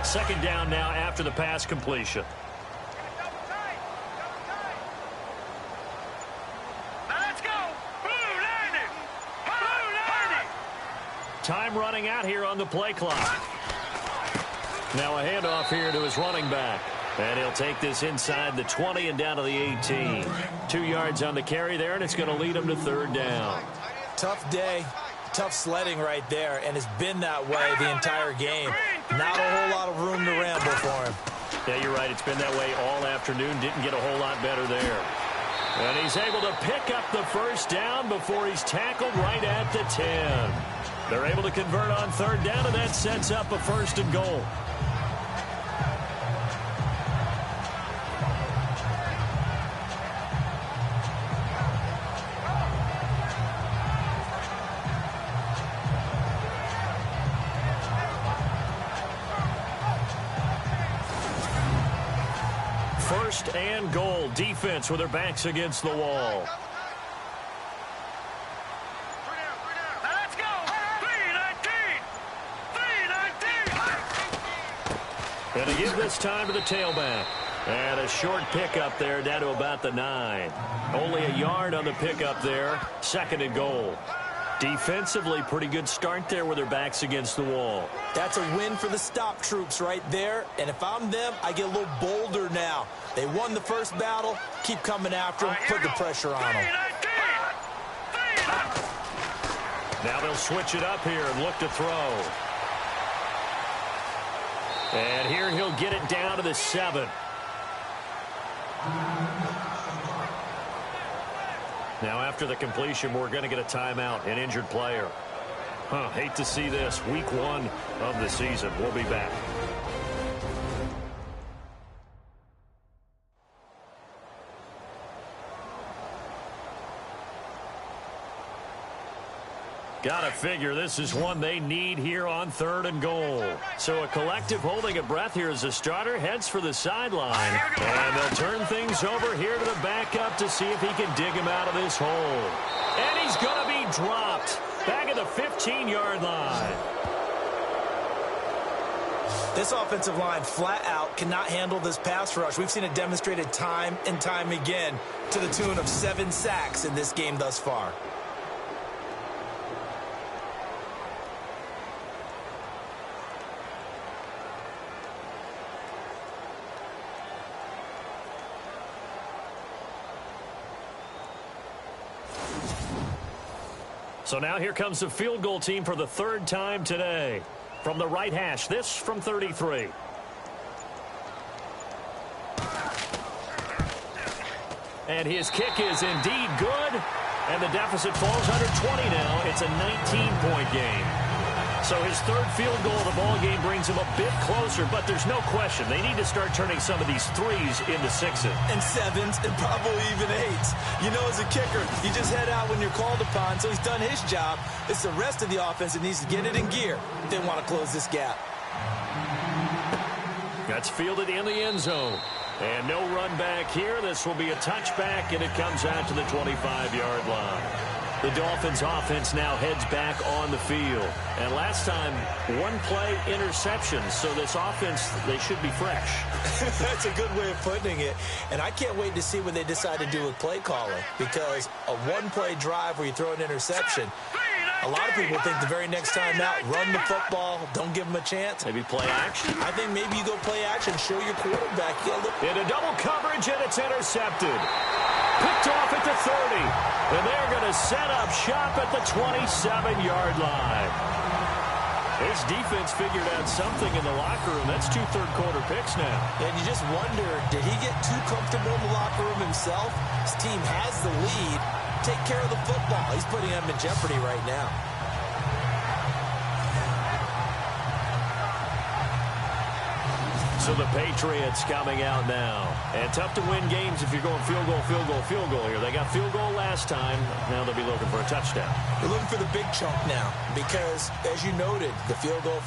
Second down now after the pass completion. Let's go. Blue landing. Blue landing. Time running out here on the play clock. Now a handoff here to his running back. And he'll take this inside the 20 and down to the 18. 2 yards on the carry there, and it's going to lead him to third down. Tough day. Tough sledding right there, and it's been that way the entire game. Not a whole lot of room to ramble for him. Yeah, you're right. It's been that way all afternoon. Didn't get a whole lot better there. And he's able to pick up the first down before he's tackled right at the 10. They're able to convert on third down, and that sets up a first and goal. First and goal. Defense with their backs against the wall. Let's go. 319. 319. And to give this time to the tailback. And a short pickup there down to about the 9. Only a yard on the pickup there. Second and goal. Defensively, pretty good start there with their backs against the wall. That's a win for the stop troops right there. And if I'm them, I get a little bolder now. They won the first battle. Keep coming after them. Put the pressure on them. Now they'll switch it up here and look to throw. And here he'll get it down to the 7. Now after the completion, we're going to get a timeout, an injured player. Hate to see this. Week 1 of the season. We'll be back. Gotta figure this is one they need here on third and goal. So a collective holding a breath here as the starter heads for the sideline. And they'll turn things over here to the backup to see if he can dig him out of this hole. And he's going to be dropped back at the 15-yard line. This offensive line flat out cannot handle this pass rush. We've seen it demonstrated time and time again to the tune of 7 sacks in this game thus far. So now here comes the field goal team for the third time today. From the right hash, this from 33. And his kick is indeed good. And the deficit falls under 20 now. It's a 19-point game. So his third field goal of the ball game brings him a bit closer, but there's no question they need to start turning some of these threes into sixes. And sevens, and probably even eights. You know, as a kicker, you just head out when you're called upon, so he's done his job. It's the rest of the offense that needs to get it in gear if they want to close this gap. That's fielded in the end zone. And no run back here. This will be a touchback, and it comes out to the 25-yard line. The Dolphins offense now heads back on the field. And last time, one play interception. So this offense, they should be fresh. That's a good way of putting it. And I can't wait to see what they decide to do with play calling. Because a one-play drive where you throw an interception, a lot of people think the very next time out, run the football, don't give them a chance. Maybe play action? I think maybe you go play action, show your quarterback. Into double coverage, and it's intercepted. Picked off at the 30. And they're going to set up shop at the 27-yard line. This defense figured out something in the locker room. That's 2 third-quarter picks now. And you just wonder, did he get too comfortable in the locker room himself? His team has the lead. Take care of the football. He's putting them in jeopardy right now. So the Patriots coming out now. And tough to win games if you're going field goal, field goal, field goal here. They got field goal last time. Now they'll be looking for a touchdown. They're looking for the big chunk now because, as you noted, the field goal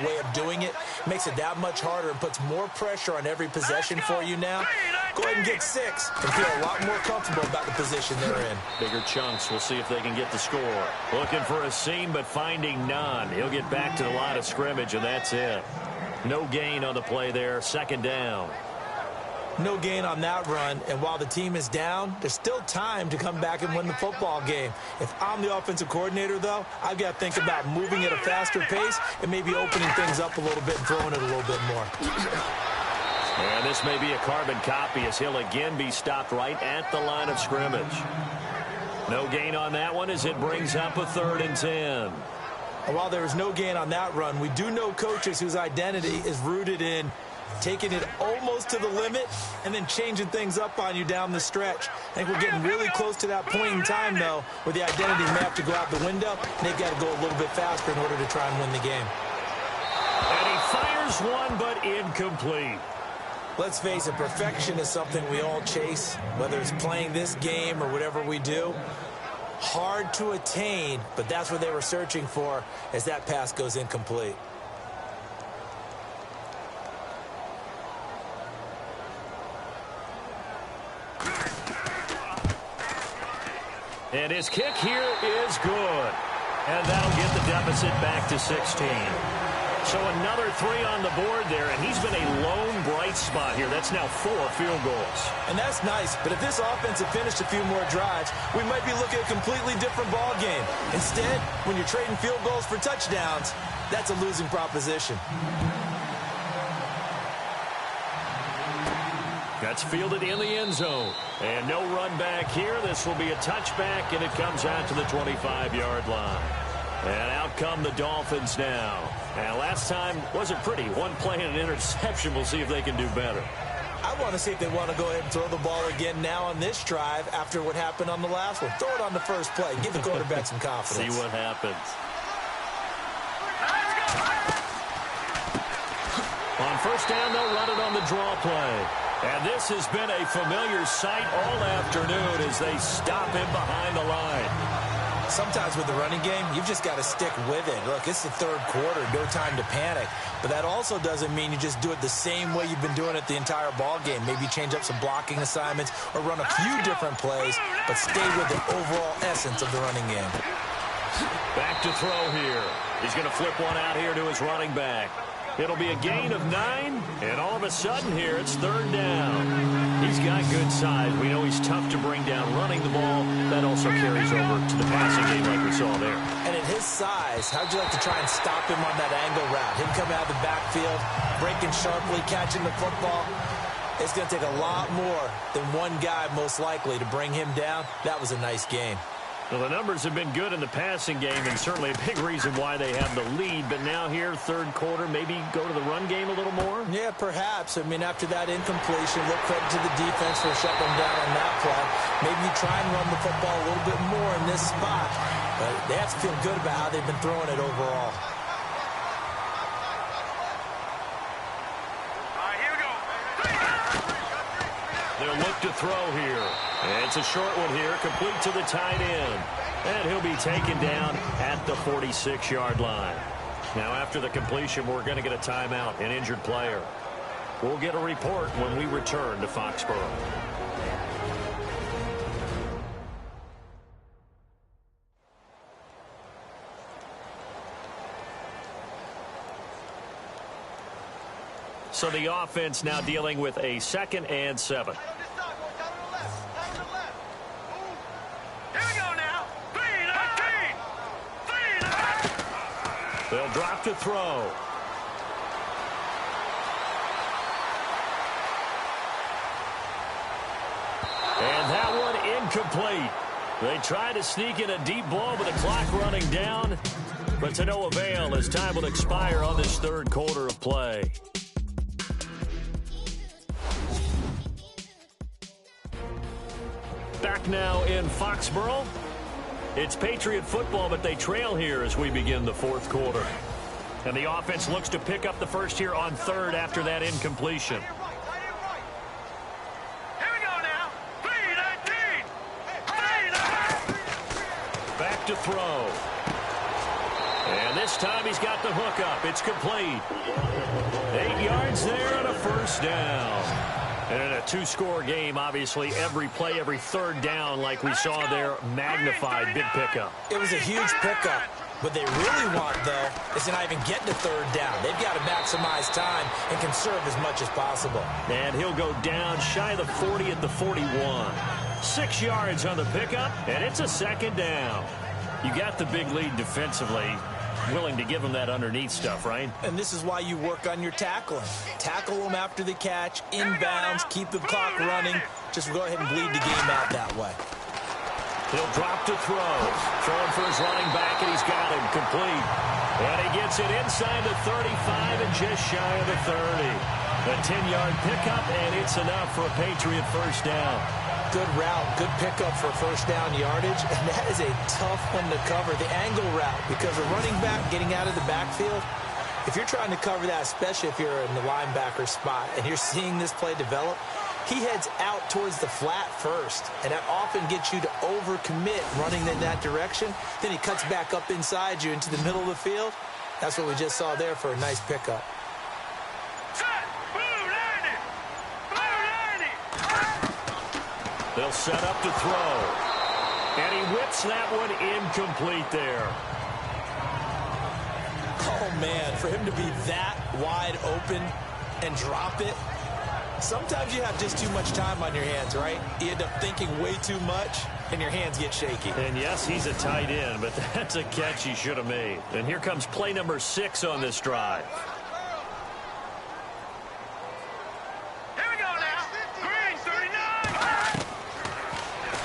way of doing it makes it that much harder and puts more pressure on every possession for you now. Go ahead and get 6 and feel a lot more comfortable about the position they're in. Bigger chunks. We'll see if they can get the score. Looking for a seam, but finding none. He'll get back to the line of scrimmage, and that's it. No gain on the play there. Second down. No gain on that run, and while the team is down, there's still time to come back and win the football game. If I'm the offensive coordinator, though, I've got to think about moving at a faster pace and maybe opening things up a little bit and throwing it a little bit more. And this may be a carbon copy as he'll again be stopped right at the line of scrimmage. No gain on that one as it brings up a 3rd and 10. And while there is no gain on that run, we do know coaches whose identity is rooted in taking it almost to the limit and then changing things up on you down the stretch. I think we're getting really close to that point in time, though, where the identity may have to go out the window, and they've got to go a little bit faster in order to try and win the game. And he fires one, but incomplete. Let's face it, perfection is something we all chase, whether it's playing this game or whatever we do. Hard to attain, but that's what they were searching for as that pass goes incomplete. And his kick here is good. And that'll get the deficit back to 16. So another 3 on the board there, and he's been a lone bright spot here. That's now 4 field goals. And that's nice, but if this offense had finished a few more drives, we might be looking at a completely different ball game. Instead, when you're trading field goals for touchdowns, that's a losing proposition. That's fielded in the end zone. And no run back here. This will be a touchback, and it comes out to the 25-yard line. And out come the Dolphins now. And last time wasn't pretty. One play and an interception. We'll see if they can do better. I want to see if they want to go ahead and throw the ball again now on this drive after what happened on the last one. Throw it on the first play. Give the quarterback some confidence. See what happens. On first down, they'll run it on the draw play. And this has been a familiar sight all afternoon as they stop him behind the line. Sometimes with the running game, you've just got to stick with it. Look, it's the 3rd quarter, no time to panic. But that also doesn't mean you just do it the same way you've been doing it the entire ball game. Maybe change up some blocking assignments or run a few different plays, but stay with the overall essence of the running game. Back to throw here. He's going to flip one out here to his running back. It'll be a gain of 9, and all of a sudden here, it's 3rd down. He's got good size. We know he's tough to bring down running the ball. That also carries over to the passing game like we saw there. And at his size, how'd you like to try and stop him on that angle route? Him coming out of the backfield, breaking sharply, catching the football. It's going to take a lot more than one guy, most likely, to bring him down. That was a nice game. Well, the numbers have been good in the passing game, and certainly a big reason why they have the lead. But now here, 3rd quarter, maybe go to the run game a little more? Yeah, perhaps. I mean, after that incompletion, look credit to the defense for shutting them down on that play. Maybe you try and run the football a little bit more in this spot. But they have to feel good about how they've been throwing it overall. They'll look to throw here. And it's a short one here, complete to the tight end. And he'll be taken down at the 46-yard line. Now, after the completion, we're going to get a timeout, an injured player. We'll get a report when we return to Foxborough. So the offense now dealing with a 2nd and 7. They'll drop to throw. And that one incomplete. They try to sneak in a deep ball with the clock running down, but to no avail as time will expire on this 3rd quarter of play. Back now in Foxborough. It's Patriot football, but they trail here as we begin the 4th quarter. And the offense looks to pick up the first here on 3rd after that incompletion. Here we go now. 3-19. Back to throw. And this time he's got the hook up. It's complete. 8 yards there and a first down. And in a 2-score game, obviously, every play, every 3rd down, like we saw there, magnified, big pickup. It was a huge pickup. What they really want, though, is to not even get to 3rd down. They've got to maximize time and conserve as much as possible. And he'll go down shy of the 40 at the 41. 6 yards on the pickup, and it's a 2nd down. You got the big lead defensively. Willing to give them that underneath stuff, right? And this is why you work on your tackling. Tackle them after the catch, inbounds, keep the clock running. Just go ahead and bleed the game out that way. He'll drop to throw. Throwing for his running back, and he's got him complete. And he gets it inside the 35 and just shy of the 30. A 10-yard pickup, and it's enough for a Patriot first down. Good route, good pickup for first down yardage, and that is a tough one to cover, the angle route, because a running back getting out of the backfield, if you're trying to cover that, especially if you're in the linebacker spot and you're seeing this play develop, he heads out towards the flat first, and that often gets you to overcommit running in that direction. Then he cuts back up inside you into the middle of the field. That's what we just saw there for a nice pickup. They'll set up to throw. And he whips that one incomplete there. Oh, man, for him to be that wide open and drop it, sometimes you have just too much time on your hands, right? You end up thinking way too much, and your hands get shaky. And, yes, he's a tight end, but that's a catch he should have made. And here comes play number 6 on this drive.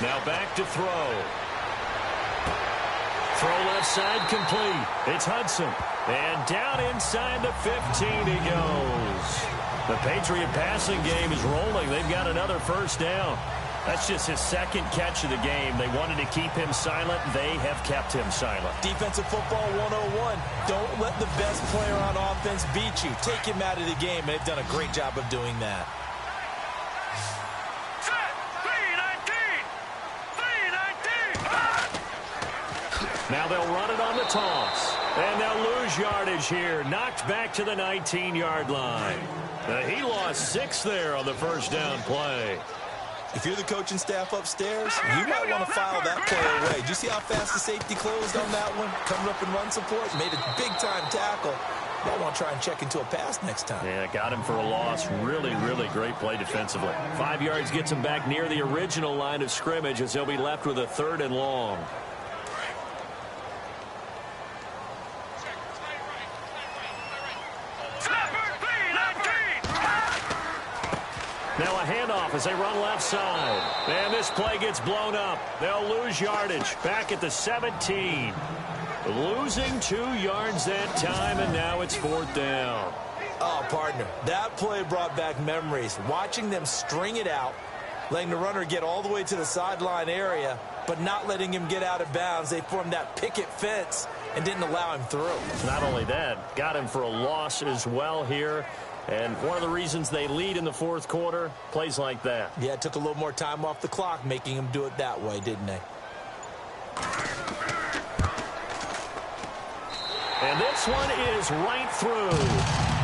Now back to throw. Throw left side complete. It's Hudson. And down inside the 15 he goes. The Patriot passing game is rolling. They've got another first down. That's just his 2nd catch of the game. They wanted to keep him silent. They have kept him silent. Defensive football 101. Don't let the best player on offense beat you. Take him out of the game, and they've done a great job of doing that. Now they'll run it on the toss. And they'll lose yardage here. Knocked back to the 19-yard line. He lost 6 there on the first down play. If you're the coaching staff upstairs, you might want to file that play away. Did you see how fast the safety closed on that one? Coming up in run support, made a big-time tackle. Might want to try and check into a pass next time. Yeah, got him for a loss. Really, really great play defensively. 5 yards gets him back near the original line of scrimmage as he'll be left with a 3rd and long. Now a handoff as they run left side. And this play gets blown up. They'll lose yardage back at the 17. Losing 2 yards that time, and now it's 4th down. Oh, partner, that play brought back memories. Watching them string it out, letting the runner get all the way to the sideline area, but not letting him get out of bounds. They formed that picket fence and didn't allow him through. Not only that, got him for a loss as well here. And one of the reasons they lead in the fourth quarter, plays like that. Yeah, it took a little more time off the clock, making him do it that way, didn't they? And this one is right through.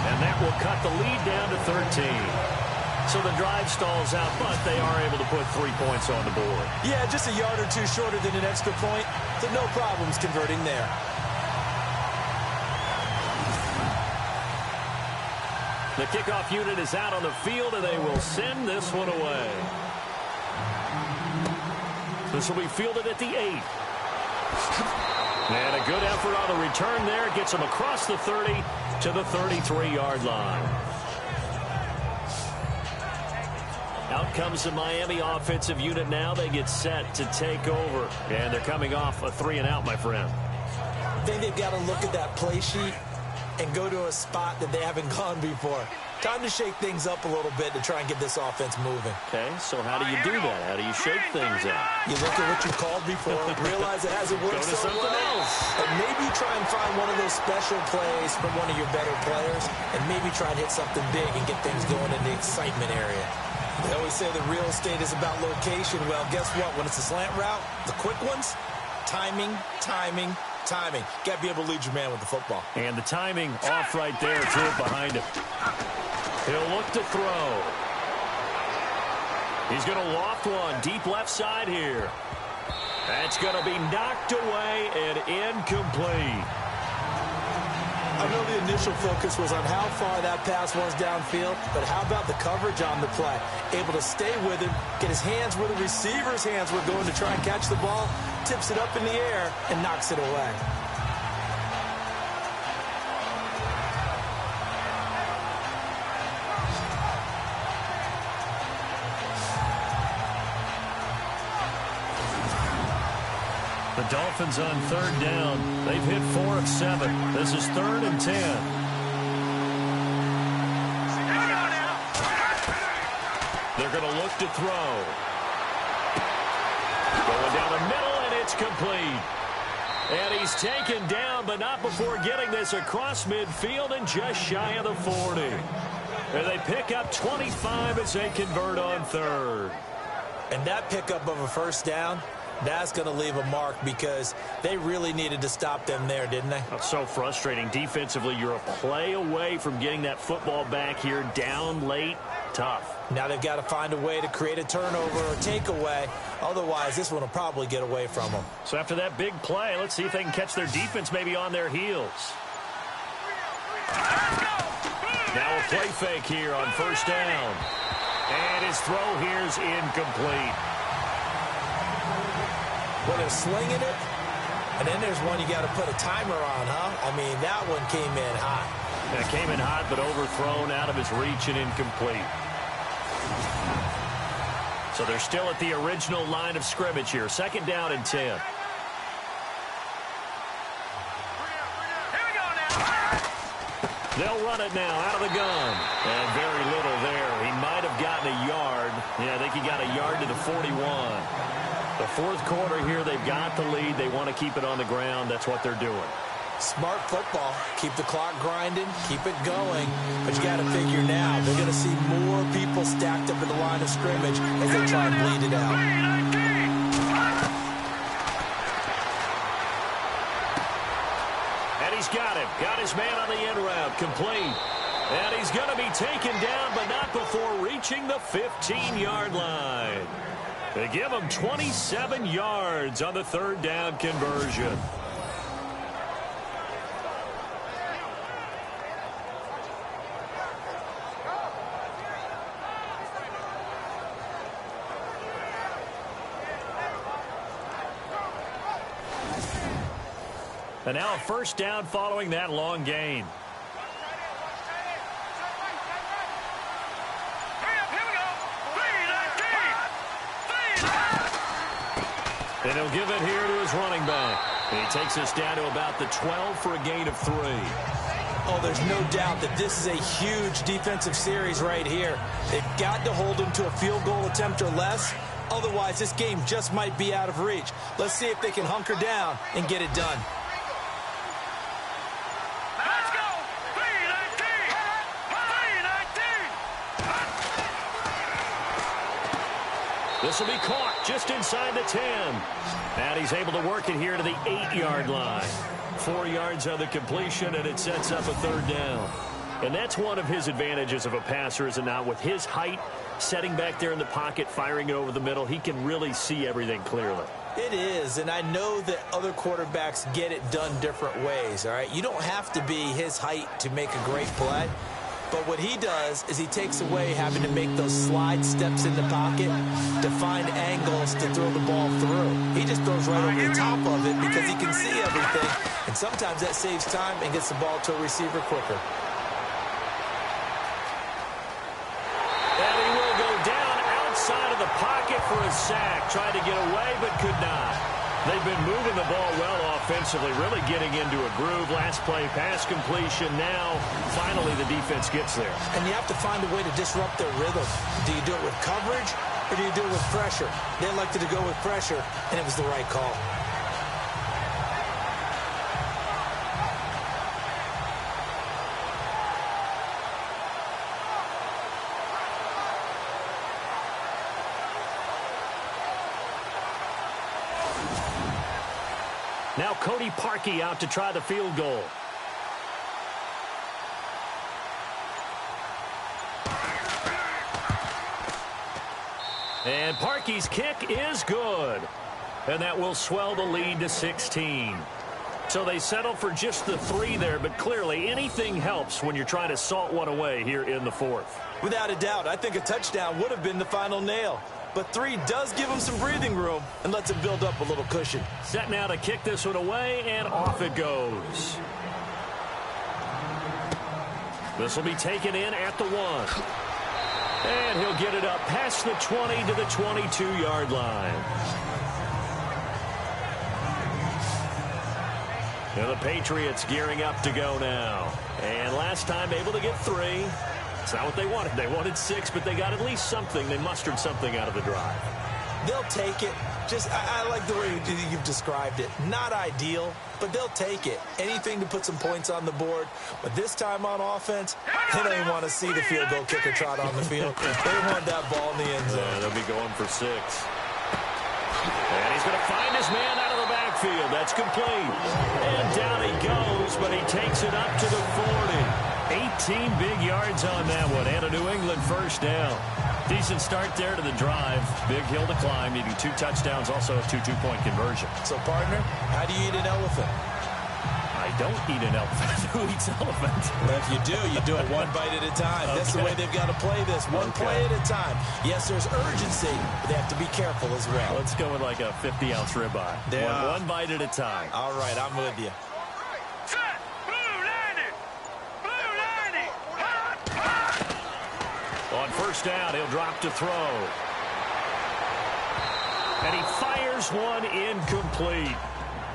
And that will cut the lead down to 13. So the drive stalls out, but they are able to put 3 points on the board. Yeah, just a yard or two shorter than an extra point, so no problems converting there. The kickoff unit is out on the field, and they will send this one away. This will be fielded at the 8. And a good effort on the return there. Gets them across the 30 to the 33-yard line. Out comes the Miami offensive unit now. They get set to take over. And they're coming off a 3-and-out, my friend. I think they've got to look at that play sheet and go to a spot that they haven't gone before. Time to shake things up a little bit to try and get this offense moving. Okay, so how do you do that? How do you shake things up? You look at what you called before, realize it hasn't worked so well, and maybe try and find one of those special plays from one of your better players, and maybe try and hit something big and get things going in the excitement area. They always say the real estate is about location. Well, guess what? When it's a slant route, the quick ones, timing, timing, timing. Got to be able to lead your man with the football. And the timing off right there, threw it behind him. He'll look to throw. He's going to loft one deep left side here. That's going to be knocked away and incomplete. I know the initial focus was on how far that pass was downfield, but how about the coverage on the play? Able to stay with him, get his hands where the receiver's hands were going to try and catch the ball, tips it up in the air, and knocks it away. The Dolphins on third down. They've hit 4 of 7. This is 3rd and 10. They're going to look to throw. Going down the middle, and it's complete. And he's taken down, but not before getting this across midfield and just shy of the 40. And they pick up 25 as they convert on third. And that pickup of a first down, that's going to leave a mark because they really needed to stop them there, didn't they? That's so frustrating. Defensively, you're a play away from getting that football back here down late. Tough. Now they've got to find a way to create a turnover or takeaway. Otherwise, this one will probably get away from them. So after that big play, let's see if they can catch their defense maybe on their heels. Now a play fake here on first down. And his throw here is incomplete. Well, they're slinging it, and then there's one you got to put a timer on, huh? I mean, that one came in hot. Yeah, it came in hot, but overthrown, out of his reach, and incomplete. So they're still at the original line of scrimmage here. 2nd down and 10. They'll run it now out of the gun. And very little there. He might have gotten a yard. Yeah, I think he got a yard to the 41. The fourth quarter here, they've got the lead. They want to keep it on the ground. That's what they're doing. Smart football. Keep the clock grinding. Keep it going. But you got to figure now, they're going to see more people stacked up at the line of scrimmage as they try and bleed it out. And he's got him. Got his man on the end route. Complete. And he's going to be taken down, but not before reaching the 15-yard line. They give him 27 yards on the 3rd down conversion. And now a first down following that long gain. And he'll give it here to his running back. And he takes us down to about the 12 for a gain of 3. Oh, there's no doubt that this is a huge defensive series right here. They've got to hold him to a field goal attempt or less, Otherwise, this game just might be out of reach. Let's see if they can hunker down and get it done. Let's go! 319! 319! This will be caught just inside the 10. And he's able to work it here to the 8-yard line. 4 yards on the completion, and it sets up a third down. And that's one of his advantages of a passer, is it not? With his height, setting back there in the pocket, firing it over the middle, he can really see everything clearly. It is, and I know that other quarterbacks get it done different ways, all right? You don't have to be his height to make a great play. But what he does is he takes away having to make those slide steps in the pocket to find angles to throw the ball through. He just throws right over the top of it because he can see everything. And sometimes that saves time and gets the ball to a receiver quicker. And he will go down outside of the pocket for a sack. Tried to get away but could not. They've been moving the ball well offensively, really getting into a groove. Last play, pass completion. Now, finally, the defense gets there. And you have to find a way to disrupt their rhythm. Do you do it with coverage or do you do it with pressure? They elected to go with pressure, and it was the right call. Now Cody Parkey out to try the field goal. And Parkey's kick is good. And that will swell the lead to 16. So they settle for just the 3 there, but clearly anything helps when you're trying to salt one away here in the 4th. Without a doubt, I think a touchdown would have been the final nail. But 3 does give him some breathing room and lets him build up a little cushion. Set now to kick this one away, and off it goes. This will be taken in at the 1. And he'll get it up past the 20 to the 22-yard line. And the Patriots gearing up to go now. And last time able to get 3. It's not what they wanted. They wanted 6, but they got at least something. They mustered something out of the drive. They'll take it. I like the way you've described it. Not ideal, but they'll take it. Anything to put some points on the board. But this time on offense, they don't even want to see the field goal kicker trot on the field. They want that ball in the end zone. Yeah, they'll be going for 6. And he's going to find his man out of the backfield. That's complete. And down he goes, but he takes it up to the 40. 18 big yards on that one, and a New England first down. Decent start there to the drive. Big hill to climb, needing 2 touchdowns, also a 2 two-point conversion. So, partner, how do you eat an elephant? I don't eat an elephant. Who eats elephant? Well, if you do it one bite at a time. Okay. That's the way they've got to play this, one play at a time. Yes, there's urgency, but they have to be careful as well. Let's go with like a 50-ounce ribeye. Yeah. One bite at a time. All right, I'm with you. On first down, he'll drop to throw. And he fires one incomplete.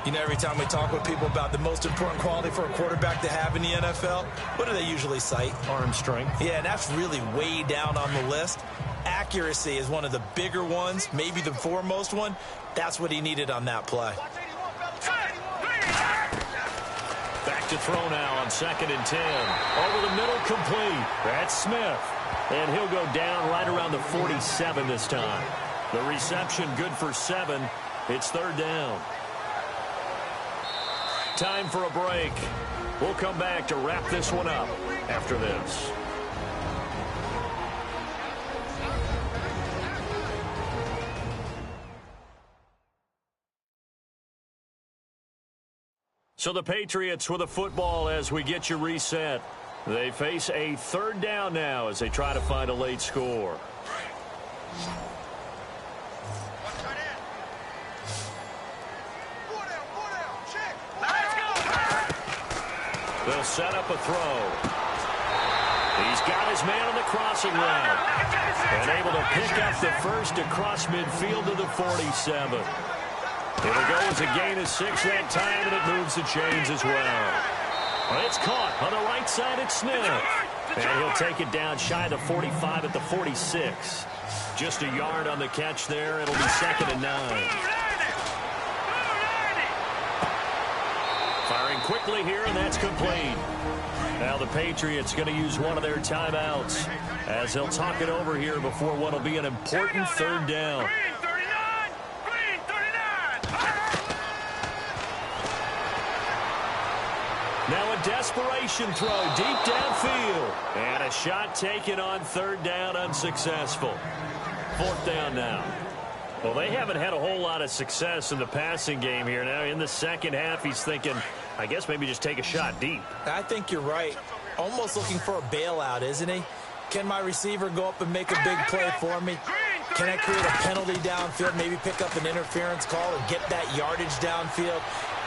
You know, every time we talk with people about the most important quality for a quarterback to have in the NFL, what do they usually cite? Arm strength. Yeah, and that's really way down on the list. Accuracy is one of the bigger ones, maybe the foremost one. That's what he needed on that play. Back to throw now on 2nd and 10. Over the middle, complete. That's Smith. And he'll go down right around the 47 this time. The reception good for 7. It's 3rd down. Time for a break. We'll come back to wrap this one up after this. So the Patriots with a football as we get you reset. They face a 3rd down now as they try to find a late score. They'll set up a throw. He's got his man on the crossing route. And able to pick up the first across midfield to the 47. It'll go as a gain of 6 that time, and it moves the chains as well. Well, it's caught on the right side. It's Smith. And he'll take it down shy of the 45 at the 46. Just a yard on the catch there. It'll be 2nd and 9. Firing quickly here, and that's complete. Now the Patriots going to use one of their timeouts as they'll talk it over here before what will be an important 3rd down. Now a desperation throw deep downfield. And a shot taken on 3rd down, unsuccessful. 4th down now. Well, they haven't had a whole lot of success in the passing game here. Now in the second half, he's thinking, I guess maybe just take a shot deep. I think you're right. Almost looking for a bailout, isn't he? Can my receiver go up and make a big play for me? Can I create a penalty downfield, maybe pick up an interference call and get that yardage downfield?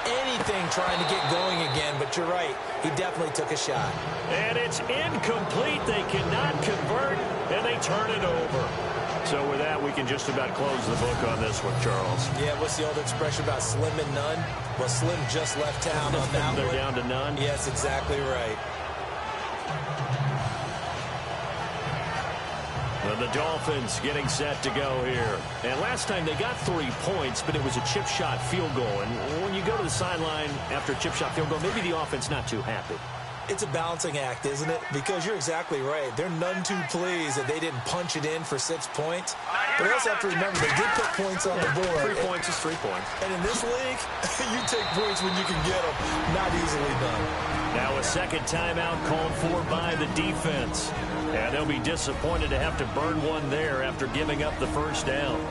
Anything trying to get going again, but you're right. He definitely took a shot. And it's incomplete. They cannot convert, and they turn it over. So with that, we can just about close the book on this one, Charles. Yeah, what's the old expression about slim and none? Well, Slim just left town on that They're one. down to none? Yes, exactly right. And the Dolphins getting set to go here. And last time they got 3 points, but it was a chip shot field goal. And when you go to the sideline after a chip shot field goal, maybe the offense not too happy. It's a balancing act, isn't it? Because you're exactly right. They're none too pleased that they didn't punch it in for 6 points. But we also have to remember they did put points on the board. 3 points is 3 points. And in this league, you take points when you can get them. Not easily done. Now a second timeout called for by the defense. And they'll be disappointed to have to burn one there after giving up the 1st down.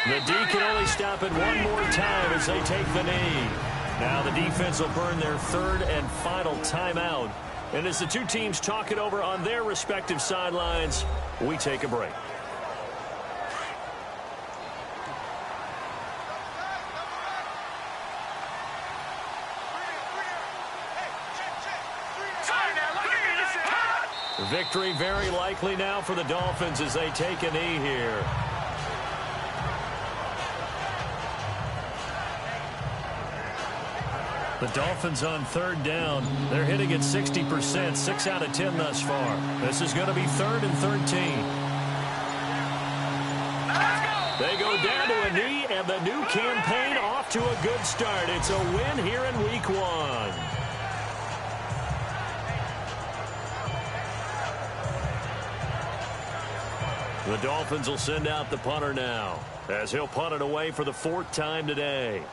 The D can only stop it one more time as they take the knee. Now the defense will burn their 3rd and final timeout. And as the two teams talk it over on their respective sidelines, we take a break. Victory very likely now for the Dolphins as they take a knee here. The Dolphins on 3rd down. They're hitting at 60%, 6 out of 10 thus far. This is going to be 3rd and 13. They go down to a knee, and the new campaign off to a good start. It's a win here in Week 1. The Dolphins will send out the punter now, as he'll punt it away for the 4th time today.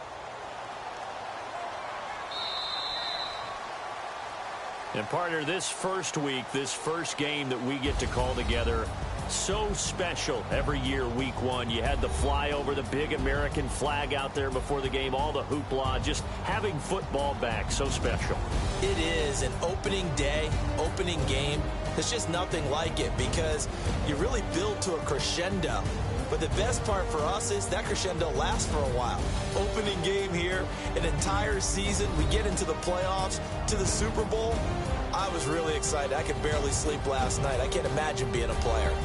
And partner, this first week, this first game that we get to call together, so special every year, Week 1. You had the flyover, the big American flag out there before the game, all the hoopla, just having football back, so special. It is an opening day, opening game. There's just nothing like it because you really build to a crescendo. But the best part for us is that crescendo lasts for a while. Opening game here, an entire season. We get into the playoffs, to the Super Bowl. I was really excited. I could barely sleep last night. I can't imagine being a player.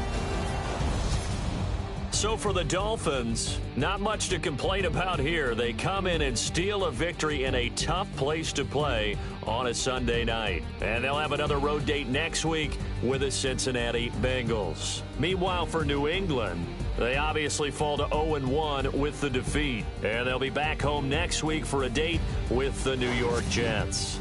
So for the Dolphins, not much to complain about here. They come in and steal a victory in a tough place to play on a Sunday night. And they'll have another road date next week with the Cincinnati Bengals. Meanwhile, for New England, they obviously fall to 0-1 with the defeat. And they'll be back home next week for a date with the New York Jets.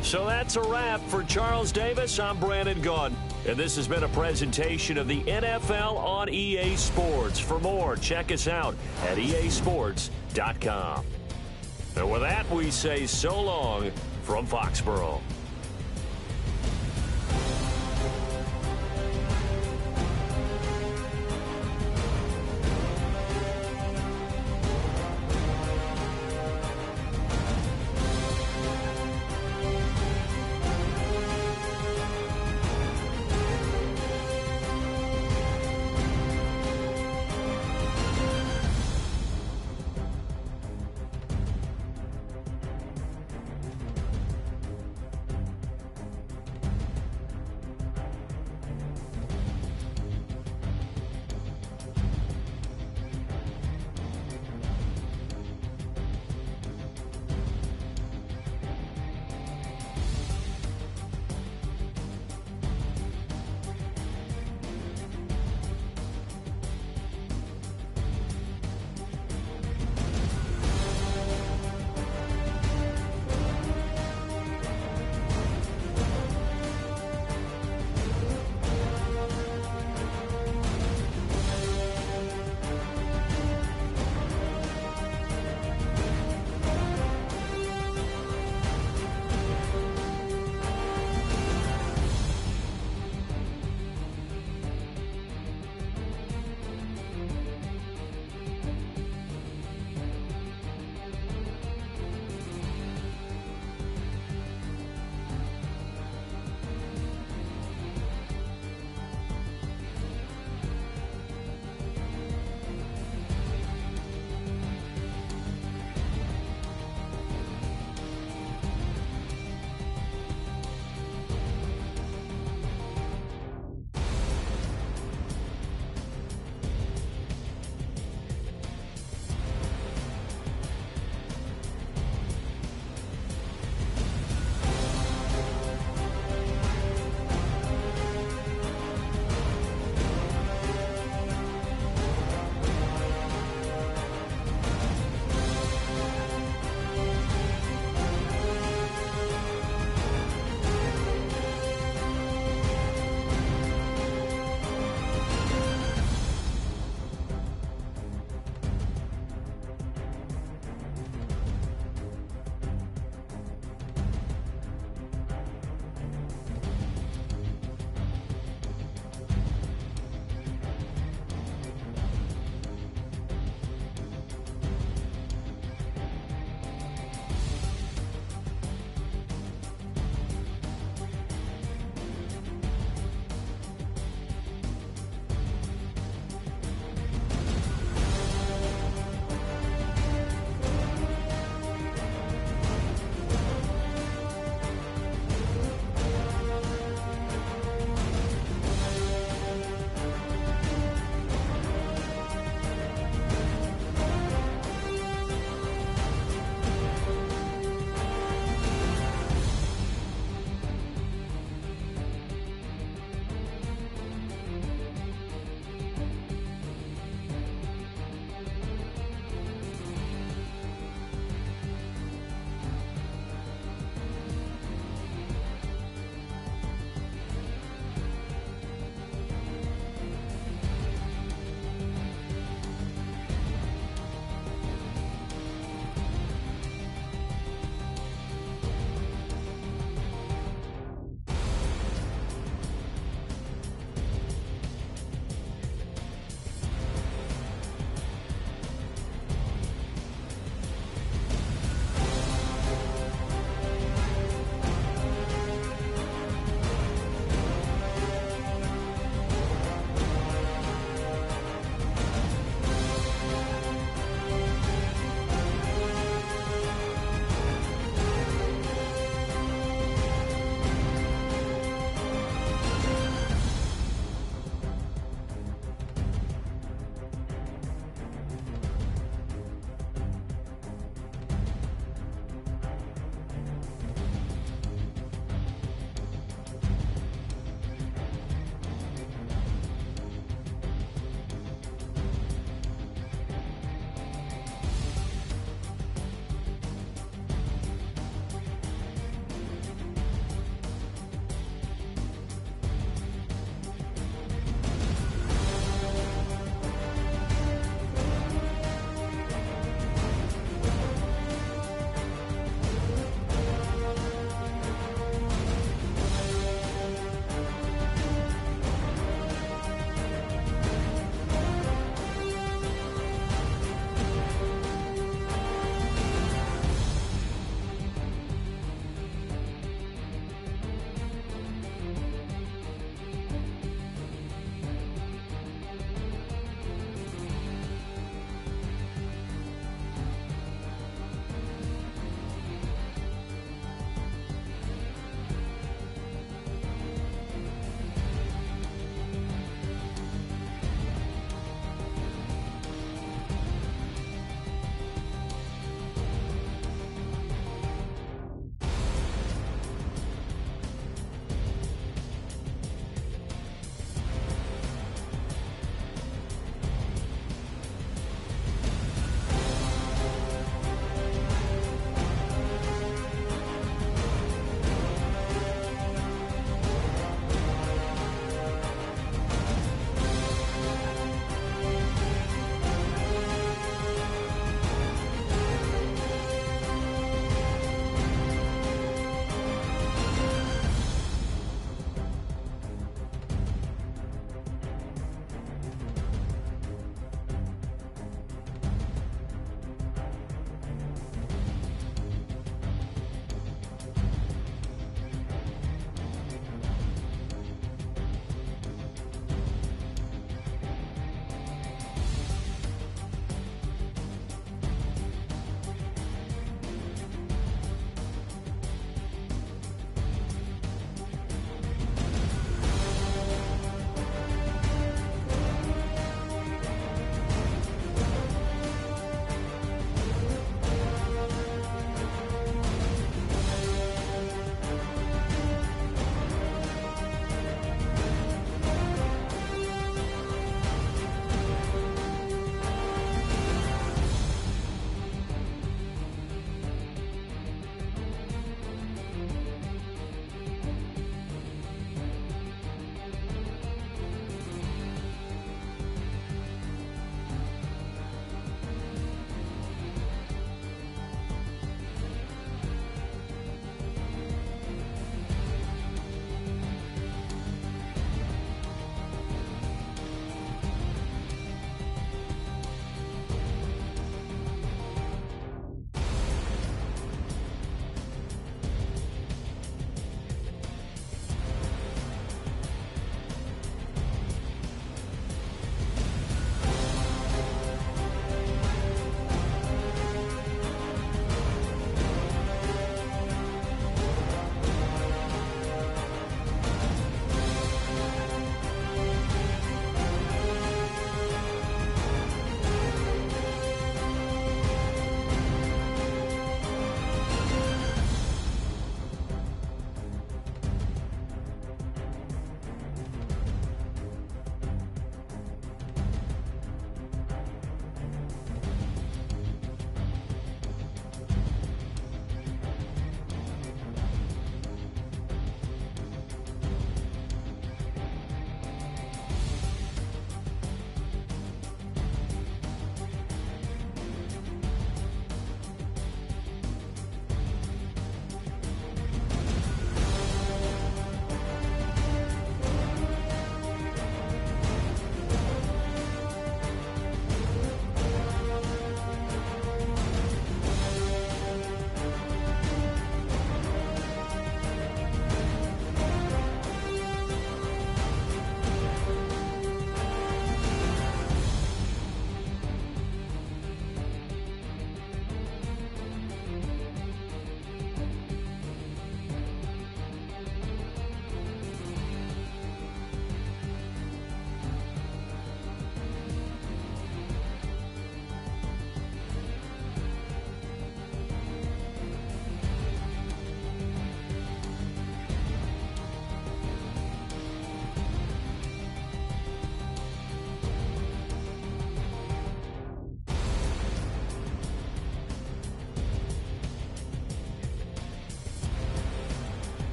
So that's a wrap. For Charles Davis, I'm Brandon Gaudin. And this has been a presentation of the NFL on EA Sports. For more, check us out at easports.com. And with that, we say so long from Foxborough.